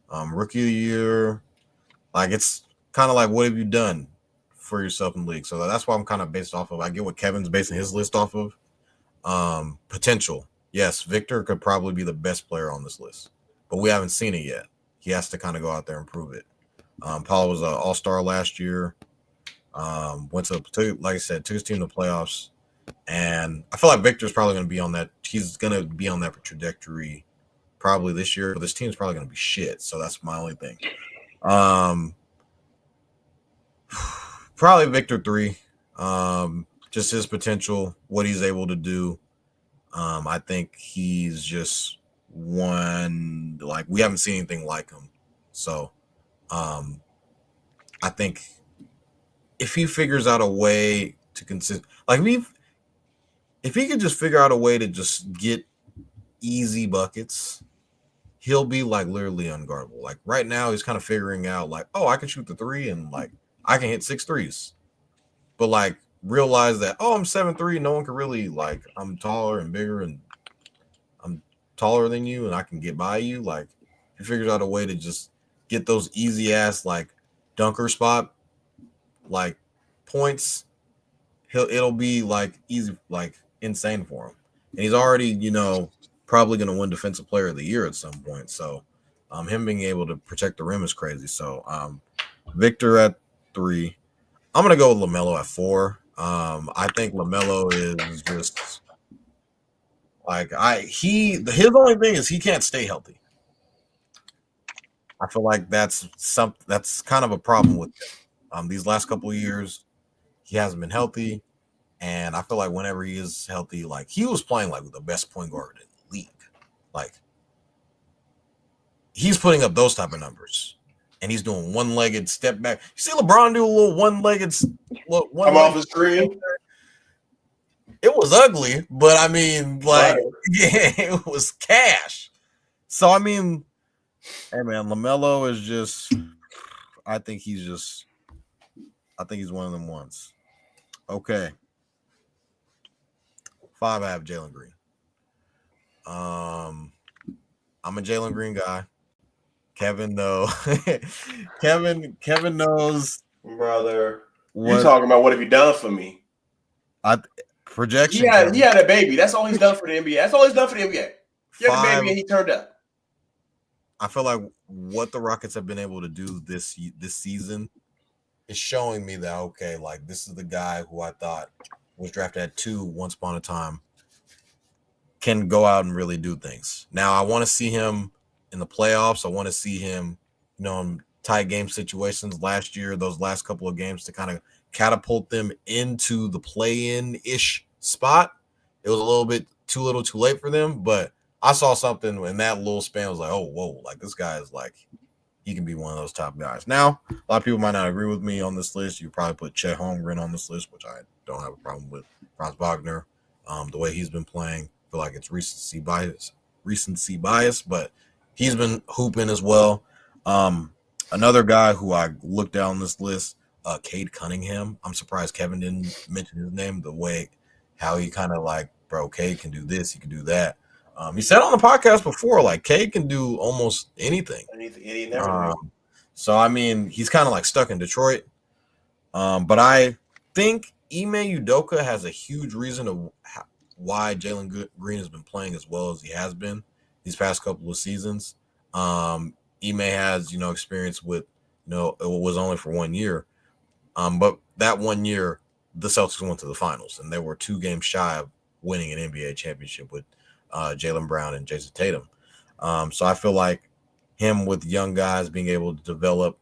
rookie of the year. Like, it's kind of like, what have you done for yourself in the league? So that's why I'm kind of based off of. I get what Kevin's basing his list off of. Potential. Yes, Victor could probably be the best player on this list, but we haven't seen it yet. He has to kind of go out there and prove it. Paolo was an all-star last year. Went to, like I said, took his team to the playoffs. And I feel like Victor's probably going to be on that. He's going to be on that trajectory probably this year. But this team's probably going to be shit. So that's my only thing. Probably Victor 3. Just his potential, what he's able to do. I think he's just one, like, we haven't seen anything like him. So I think if he figures out a way to consist, like, if he could just figure out a way to just get easy buckets, he'll be like literally unguardable. Like right now, he's kind of figuring out like, oh, I can shoot the 3 and like I can hit 6 threes. But like realize that, oh, I'm 7'3", no one can really, like, I'm taller and bigger and I'm taller than you and I can get by you. Like he figures out a way to just get those easy ass like dunker spot like points. It'll be like easy, like insane for him. And he's already, you know, probably going to win Defensive Player of the Year at some point. So him being able to protect the rim is crazy. So Victor at 3. I'm going to go with LaMelo at 4. I think LaMelo is just like his only thing is he can't stay healthy. I feel like that's kind of a problem with him. These last couple of years, he hasn't been healthy. And I feel like whenever he is healthy, like he was playing like with the best point guard in the league. Like he's putting up those type of numbers. And he's doing one-legged step back. You see LeBron do a little one-legged come off the screen. It was ugly, but I mean, like, yeah, it was cash. So I mean, hey man, LaMelo is just, I think he's one of them ones. Okay. 5, I have Jalen Green. I'm a Jalen Green guy. Kevin, though. Kevin knows. Brother. You talking about what have you done for me? Projection. He had a baby. That's all he's done for the NBA. That's all he's done for the NBA. He had a baby and he turned up. I feel like what the Rockets have been able to do this season is showing me that, okay, like this is the guy who I thought was drafted at 2 once upon a time, can go out and really do things. Now I want to see him in the playoffs. I want to see him, you know, in tight game situations last year, those last couple of games to kind of catapult them into the play-in-ish spot. It was a little bit too little too late for them, but I saw something in that little span. I was like, oh, whoa, like this guy is like, he can be one of those top guys. Now, a lot of people might not agree with me on this list. You probably put Chet Holmgren on this list, which I don't have a problem with. Franz Wagner, the way he's been playing, I feel like it's recency bias, but he's been hooping as well. Another guy who I looked down this list, Cade Cunningham. I'm surprised Kevin didn't mention his name, the way how he kind of like, bro, Cade can do this, he can do that. He said on the podcast before, like, Cade can do almost anything. So, I mean, he's kind of like stuck in Detroit. But I think Ime Udoka has a huge reason of why Jalen Green has been playing as well as he has been these past couple of seasons. Ime has, you know, experience with, you know, it was only for 1 year. But that 1 year, the Celtics went to the finals, and they were 2 games shy of winning an NBA championship with Jaylen Brown and Jason Tatum. So I feel like him with young guys being able to develop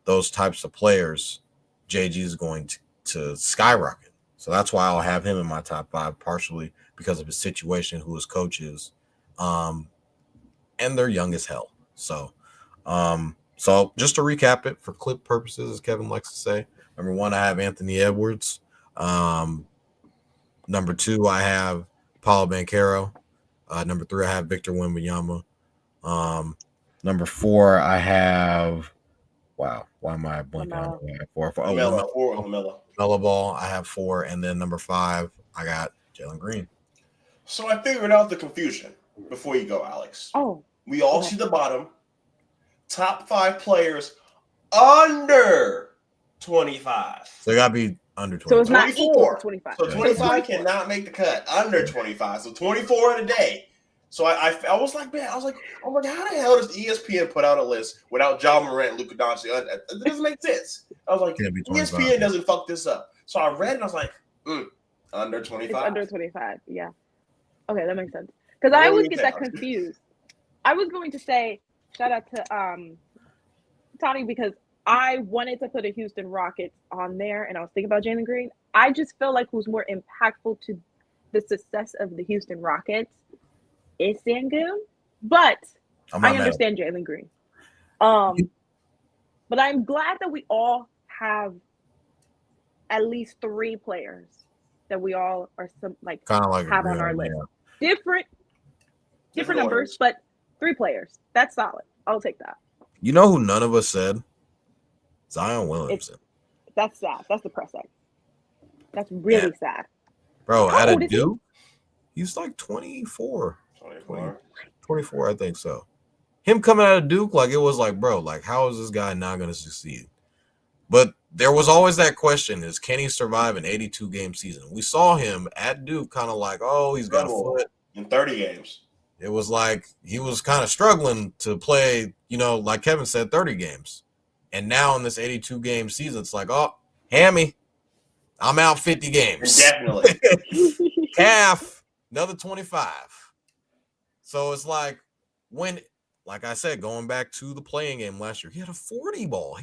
those types of players, JG is going to skyrocket. So that's why I'll have him in my top 5, partially because of his situation, who his coach is, and they're young as hell. So just to recap it for clip purposes, as Kevin likes to say, number 1, I have Anthony Edwards. Number 2, I have Paolo Banchero. Number 3, I have Victor Wembanyama. Number 4, I have. Wow, why am I blanking on who I have 4? LaMelo Ball. I have 4, and then number 5, I got Jalen Green. So I figured out the confusion before you go, Alex. Oh, we all see the bottom. Top 5 players under 25. So it got to be under 25. So it's not 24. equal to 25. So 25 cannot make the cut. Under 25. So 24 in a day. So I was like, man, how the hell does ESPN put out a list without John Morant and Luka Doncic? It doesn't make sense. I was like, ESPN doesn't fuck this up. So I read and I was like, under 25. It's under 25, yeah. Okay, that makes sense. Because I always get that confused. I was going to say, shout out to Totty, because I wanted to put a Houston Rockets on there, and I was thinking about Jalen Green. I just feel like who's more impactful to the success of the Houston Rockets is Sengun, but I understand Jalen Green. But I'm glad that we all have at least 3 players that we all are have on our list. Yeah. Different numbers, but 3 players. That's solid. I'll take that. You know who none of us said? Zion Williamson. That's sad. That's depressing. That's really sad. Bro, at a Duke, he's like 24. 24, I think so. Him coming out of Duke, like, it was like, bro, like, how is this guy not going to succeed? But there was always that question, is can he survive an 82-game season? We saw him at Duke kind of like, oh, he's got a foot. In 30 games. It was like he was kind of struggling to play, like Kevin said, 30 games. And now in this 82-game season, it's like, oh, hammy, I'm out 50 games. Definitely. Calf, another 25. So it's like like I said, going back to the playing game last year, he had a 40 ball.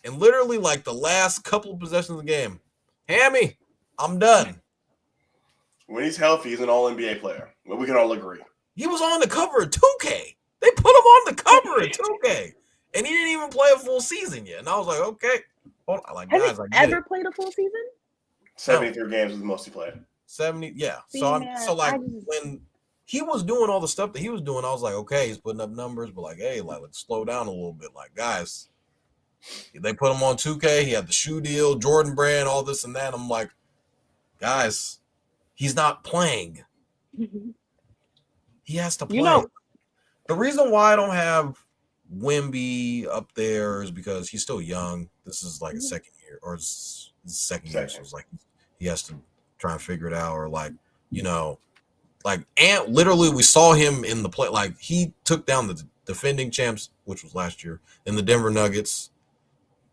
And literally, like, the last couple of possessions of the game, hammy, I'm done. When he's healthy, he's an all-NBA player. Well, we can all agree. He was on the cover of 2K. They put him on the cover of 2K. And he didn't even play a full season yet. And I was like, okay. Hold on. Like, Has he ever played a full season? 73 games was the most he played. 70, yeah. When he was doing all the stuff that he was doing, I was like, okay, he's putting up numbers, but like, hey, like, let's slow down a little bit. Like, guys, they put him on 2K. He had the shoe deal, Jordan brand, all this and that. I'm like, guys, he's not playing. He has to play. The reason why I don't have Wemby up there is because he's still young. This is like a second year, or his second year. So it's like he has to try and figure it out, or and literally we saw him in the play. Like, he took down the defending champs, which was last year, in the Denver Nuggets.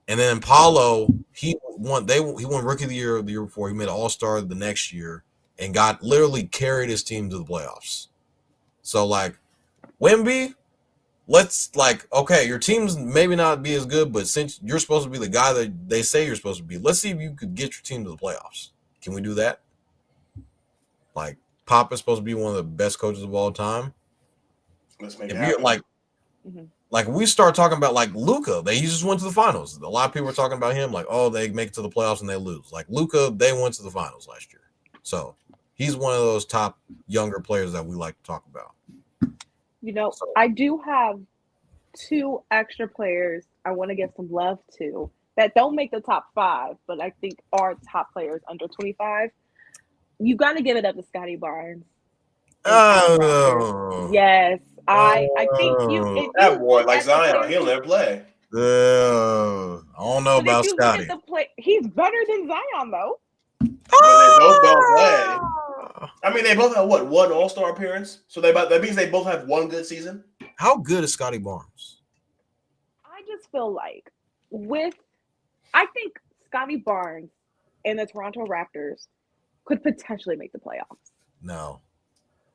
And then Paulo, he won Rookie of the Year before. He made All-Star the next year and literally carried his team to the playoffs. So, like, Wemby, okay, your team's maybe not be as good, but since you're supposed to be the guy that they say you're supposed to be, let's see if you could get your team to the playoffs. Can we do that? Like, Pop is supposed to be one of the best coaches of all time. Let's make it happen. Like we start talking about, like, Luka, he just went to the finals. A lot of people are talking about him like, oh, they make it to the playoffs and they lose. Like, Luka, they went to the finals last year. So he's one of those top younger players that we like to talk about. I do have 2 extra players I want to give some love to that don't make the top 5, but I think are top players under 25. You got to give it up to Scotty Barnes. Oh, yes. I think that boy, like Zion, he'll never play. I don't know about Scotty. He's better than Zion, though. But they both don't play. I mean, they both have one All-Star appearance. So that means they both have one good season. How good is Scotty Barnes? I just feel like I think Scotty Barnes and the Toronto Raptors could potentially make the playoffs. No.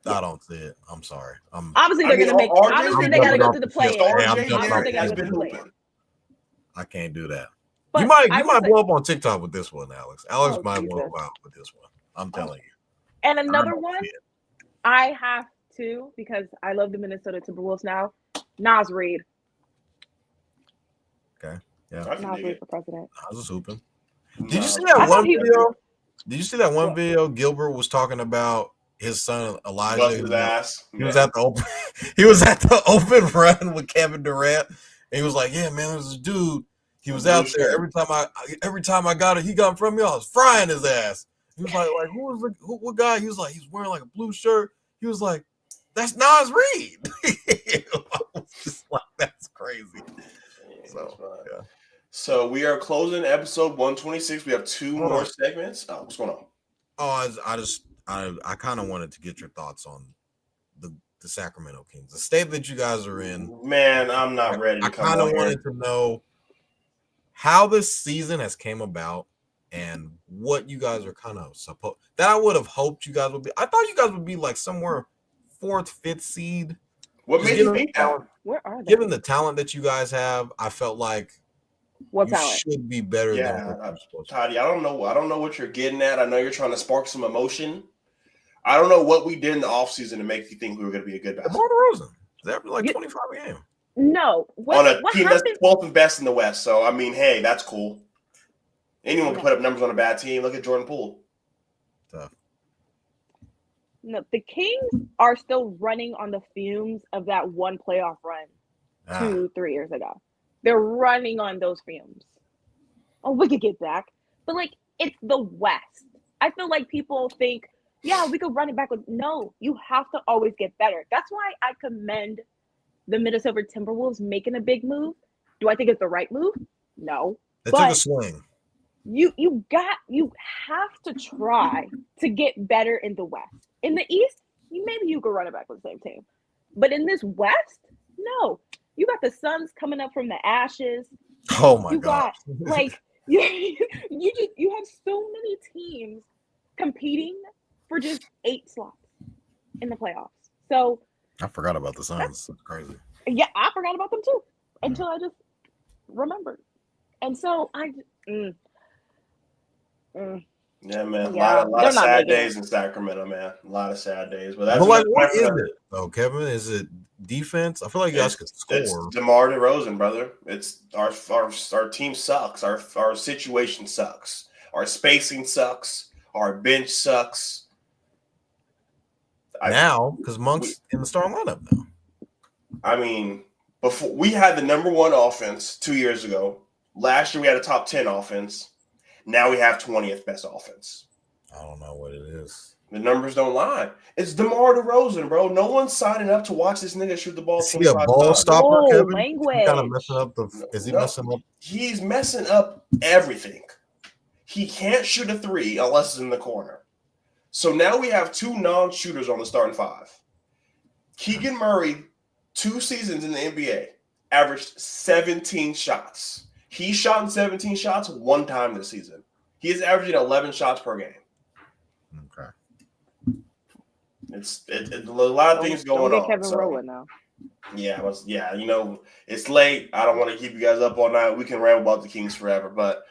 I don't see it. I'm sorry. Obviously, they're going to make. Obviously, they got to go to the play-in. I can't do that. But you might blow up on TikTok with this one, Alex. Alex might blow up with this one. I'm telling you. And another one, I have to, because I love the Minnesota Timberwolves now. Nas Reed. Okay. Yeah. Nas Reed for president. Nas is hooping. Did you see that one video? Did you see that one video? Gilbert was talking about his son Elijah. Busted his ass. He was at the open. He was at the open run with Kevin Durant, and he was like, "Yeah, man, there's this dude. He was out there every time I got it. He got in front of me. I was frying his ass." He was like what guy? He was like, he's wearing like a blue shirt. He was like, "That's Nas Reed." I was just like, that's crazy. So we are closing episode 126. We have two more segments. Oh, what's going on? I kind of wanted to get your thoughts on the Sacramento Kings, the state that you guys are in. Man, I'm not ready. I kind of wanted to know how this season has came about and what you guys are kind of supposed that I would have hoped you guys would be. I thought you guys would be like somewhere 4th, 5th seed. What made you think that? Where are they? Given the talent that you guys have, I felt like what you talent should be better than Totty. I don't know what you're getting at. I know you're trying to spark some emotion. I don't know what we did in the offseason to make you think we were going to be a good basketball. DeMar DeRozan. They're like 25 a game. No. On a team that's 12th and best in the West. So, I mean, hey, that's cool. Anyone can put up numbers on a bad team. Look at Jordan Poole. Tough. No, the Kings are still running on the fumes of that one playoff run 2-3 years ago. They're running on those fumes. Oh, we could get back. But, like, it's the West. I feel like people think, yeah, we could run it back. No, you have to always get better. That's why I commend the Minnesota Timberwolves making a big move. Do I think it's the right move? No. They took a swing. You have to try to get better in the West. In the East, maybe you could run it back with the same team. But in this West, no. You got the Suns coming up from the ashes. Oh my God. Like you have so many teams competing for just 8 slots in the playoffs. So I forgot about the Suns. That's crazy. Yeah, I forgot about them too until I just remembered. And so yeah, man. A lot of sad days in Sacramento, man. A lot of sad days. But that's what is it though, Kevin? Is it defense? I feel like you guys could score. It's DeMar DeRozan, brother. It's our team sucks. Our situation sucks. Our spacing sucks. Our bench sucks. Now, because Monk's in the starting lineup now. I mean, before we had the number 1 offense 2 years ago. Last year we had a top 10 offense. Now we have 20th best offense. I don't know what it is. The numbers don't lie. It's DeMar DeRozan, bro. No one's signing up to watch this nigga shoot the ball. Is he a ball stopper, Kevin? Language. He's kind of messing up messing up? He's messing up everything. He can't shoot a 3 unless it's in the corner. So now we have 2 non-shooters on the starting 5. Keegan Murray, 2 seasons in the NBA, averaged 17 shots. He shot in 17 shots 1 time this season. He is averaging 11 shots per game. Okay. It's a lot of things going on. Kevin Rowland now. Yeah, it's late. I don't want to keep you guys up all night. We can ramble about the Kings forever, but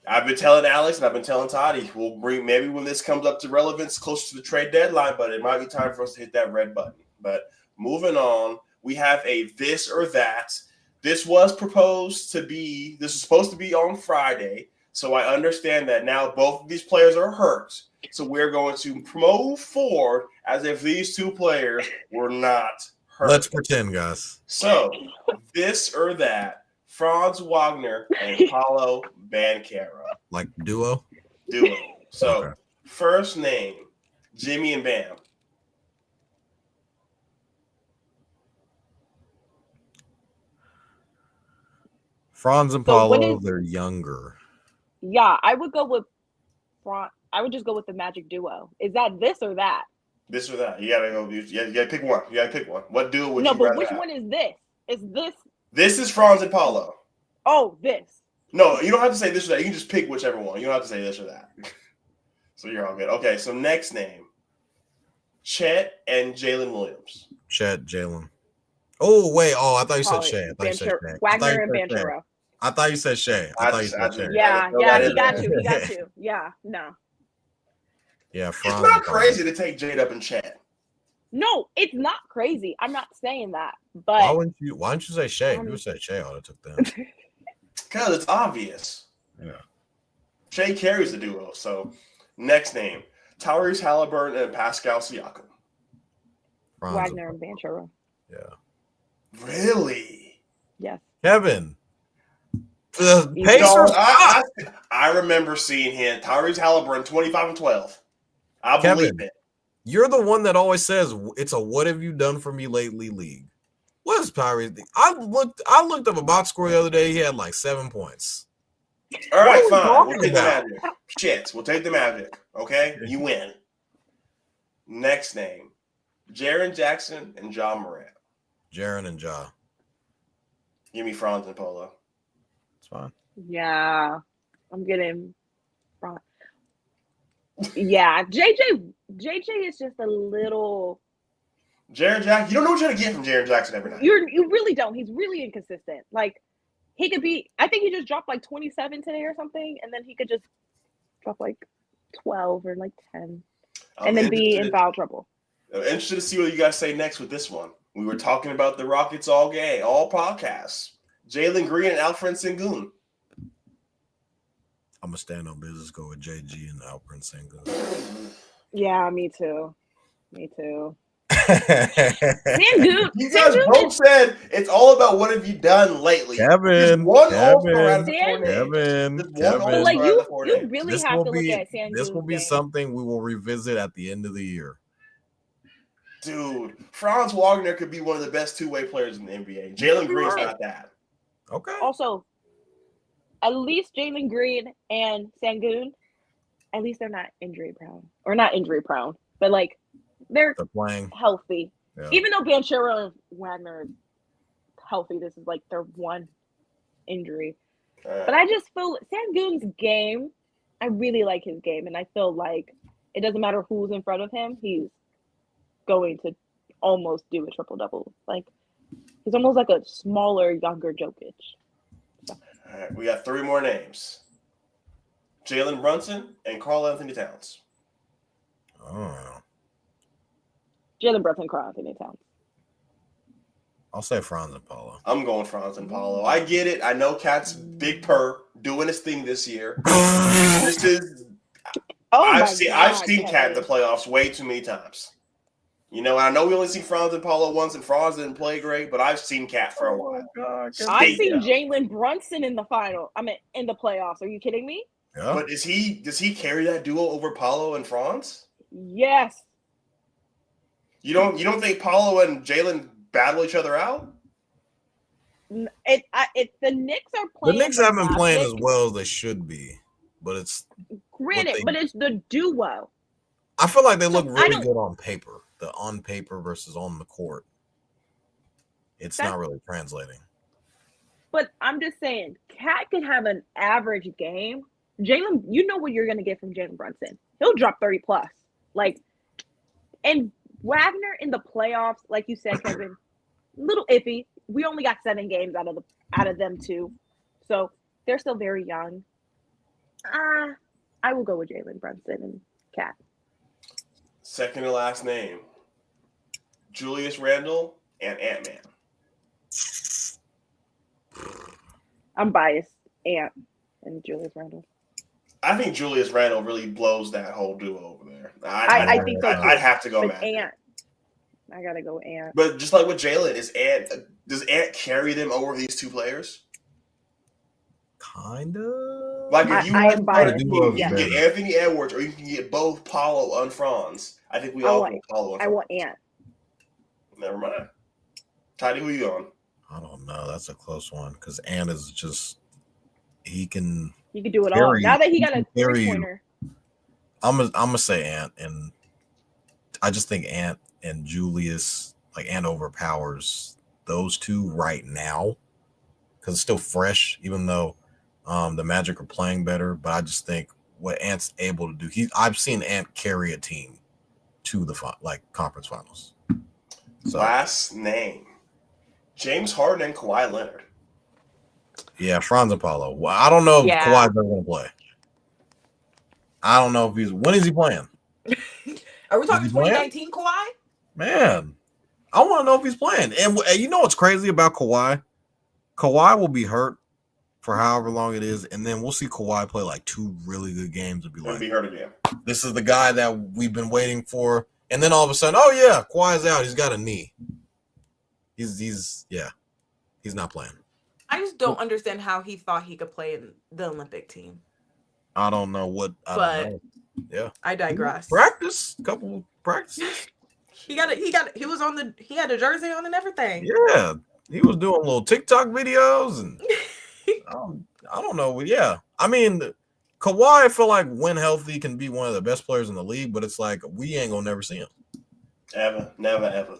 I've been telling Alex and I've been telling Totty, we'll bring maybe when this comes up to relevance closer to the trade deadline, but it might be time for us to hit that red button. But moving on, we have a this or that. This was supposed to be on Friday. So I understand that now both of these players are hurt. So we're going to move forward as if these 2 players were not hurt. Let's pretend, guys. So this or that, Franz Wagner and Paolo Banchero. Like duo? So First name, Jimmy and Bam. Franz and Paolo, they're younger. Yeah, I would go with Franz. I would just go with the magic duo. Is that this or that? This or that. You gotta go. You gotta pick one. You gotta pick one. What duo would you rather No, but which have? one is this? Is this? This is Franz and Paolo. Oh, this. No, you don't have to say this or that. You can just pick whichever one. You don't have to say this or that. So you're all good. Okay, so next name, Chet and Jalen Williams. Chet, Jalen. Oh, wait. Oh, I thought you said Shea. Wagner and Banchero. I thought you said Shea. Yeah, he got you. Yeah, no. Yeah, it's not crazy to take Jade up and Chet. No, it's not crazy. I'm not saying that. But why don't you say Shea? You said Shea, I would have took that. Because it's obvious. Yeah. Shea carries the duo. So next name, Tyrese Halliburton and Pascal Siakam. Franz Wagner and Banchero. Yeah. Really? Yes. Kevin. The You Pacers. No, I remember seeing him. Tyrese Halliburton, 25 and 12. I believe Kevin, it. You're the one that always says it's a "what have you done for me lately" league. What is Tyrese? I looked up a box score the other day. He had like 7 points. All right, What are we fine. We'll talking take the about? Magic. Shit, we'll take the Magic. Okay, you win. Next name: Jaren Jackson and Ja Morant. Jaren and Ja. Give me Franz and Polo. It's fine. Yeah. I'm getting yeah. JJ is just a little Jaren Jackson. You don't know what you're gonna get from Jaren Jackson every night. you really don't. He's really inconsistent. Like he could be I think he just dropped like 27 today or something, and then he could just drop like 12 or like 10 and then be in foul trouble. I'm interested to see what you guys say next with this one. We were talking about the Rockets all podcasts. Jalen Green and Alfred Sengun. I'm gonna stand on business. Go with JG and Alperen Sengun. Yeah, me too. Sengun. You guys both said it's all about what have you done lately. Kevin, one All-Star out of the four Kevin, names. Kevin. But like you really This have will to look be at Sangoon's this will be game. something we will revisit at the end of the year. Dude, Franz Wagner could be one of the best two-way players in the NBA. Jalen Green's not that. Okay. Also, at least Jalen Green and Sengun, at least they're not injury prone, but like they're playing healthy. Yeah. Even though Banchero and Wagner are healthy, this is like their one injury. But I just feel Sengun's game, I really like his game, and I feel like it doesn't matter who's in front of him, he's going to almost do a triple-double. Like he's almost like a smaller, younger Jokic. All right, we got 3 more names. Jalen Brunson and Karl Anthony Towns. Oh. Jalen Brunson, Karl Anthony Towns. I'll say Franz and Paulo. I'm going Franz and Paulo. I get it. I know Cat's big purr doing his thing this year. This is I've seen Cat in the playoffs way too many times. You know, I know we only see Franz and Paulo once, and Franz didn't play great, but I've seen Cat for a while. I've seen Jalen Brunson in the in the playoffs. Are you kidding me? Yeah. But does he carry that duo over Paulo and Franz? Yes. You don't think Paulo and Jalen battle each other out? The Knicks are playing. The Knicks haven't been playing as well as they should be, but it's but it's the duo. I feel like they look really good on paper. The on paper versus on the court. It's not really translating. But I'm just saying, Cat could have an average game. Jalen, you know what you're going to get from Jalen Brunson. He'll drop 30 plus. And Wagner in the playoffs, like you said, Kevin, little iffy. We only got 7 games out of them too, so they're still very young. I will go with Jalen Brunson and Cat. Second to last name, Julius Randle and Ant-Man. I'm biased. Ant and Julius Randle. I think Julius Randle really blows that whole duo over there. I think so too. I'd have to go with back. Ant. I gotta go Ant. But just like with Jalen, does Ant carry them over these two players? Kind of. Like if you had a duo, you can yes. get Anthony Edwards, or you can get both Paulo and Franz. I think we all want Paulo. I want Ant. Never mind. Toddy, who you on? I don't know. That's a close one because Ant is just he can do it all. Now that he got a 3-pointer. I'm gonna say Ant, and I just think Ant and Julius, like Ant overpowers those two right now because it's still fresh, even though the Magic are playing better. But I just think what Ant's able to do, I've seen Ant carry a team to the conference finals. So, last name, James Harden and Kawhi Leonard. Yeah, Franz and Paulo. Well, I don't know if Kawhi's ever going to play. I don't know if when is he playing? Are we talking 2019 Kawhi? Man, I want to know if he's playing. And you know what's crazy about Kawhi? Kawhi will be hurt for however long it is, and then we'll see Kawhi play like 2 really good games and be And like, be hurt again. this is the guy that we've been waiting for. And then all of a sudden, oh yeah, Kawhi's out. He's got a knee. He's not playing. I just don't understand how he thought he could play in the Olympic team. I don't know what. I don't know. Yeah, I digress. Couple practices. He had a jersey on and everything. Yeah, he was doing little TikTok videos and I don't know. Yeah, I mean, Kawhi, I feel like when healthy can be one of the best players in the league, but it's like we ain't gonna never see him. Ever, never, ever.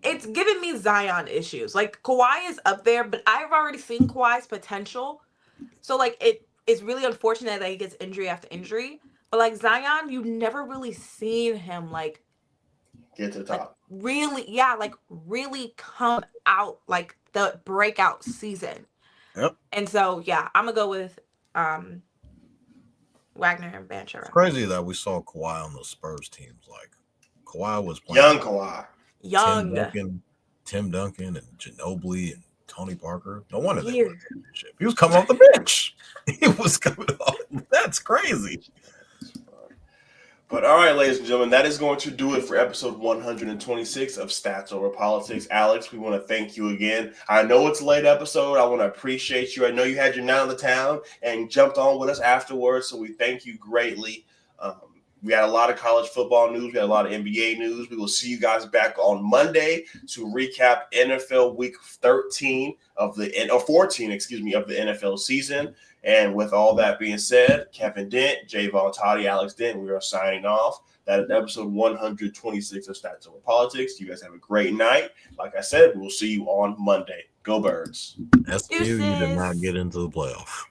It's giving me Zion issues. Like Kawhi is up there, but I've already seen Kawhi's potential. So like it's really unfortunate that he gets injury after injury. But like Zion, you never really seen him like get to the top. Really come out like the breakout season. Yep. And so yeah, I'm gonna go with Wagner and Banchero. It's crazy that we saw Kawhi on the Spurs teams. Like Kawhi was playing Young Kawhi. Tim Duncan and Ginobili and Tony Parker. No wonder they Yeah. won a championship. He was coming off the bench. He was coming off. That's crazy. But all right, ladies and gentlemen, that is going to do it for episode 126 of Stats Over Politics. Alex, we want to thank you again. I know it's a late episode. I want to appreciate you. I know you had your night on the town and jumped on with us afterwards, so we thank you greatly. We had a lot of college football news. We had a lot of NBA news. We will see you guys back on Monday to recap NFL Week 14 of the NFL season. And with all that being said, Kevin Dent, Jaevon, Totty, Alex Dent, we are signing off. That is episode 126 of Stats Over Politics. You guys have a great night. Like I said, we'll see you on Monday. Go Birds. SU, you did not get into the playoff.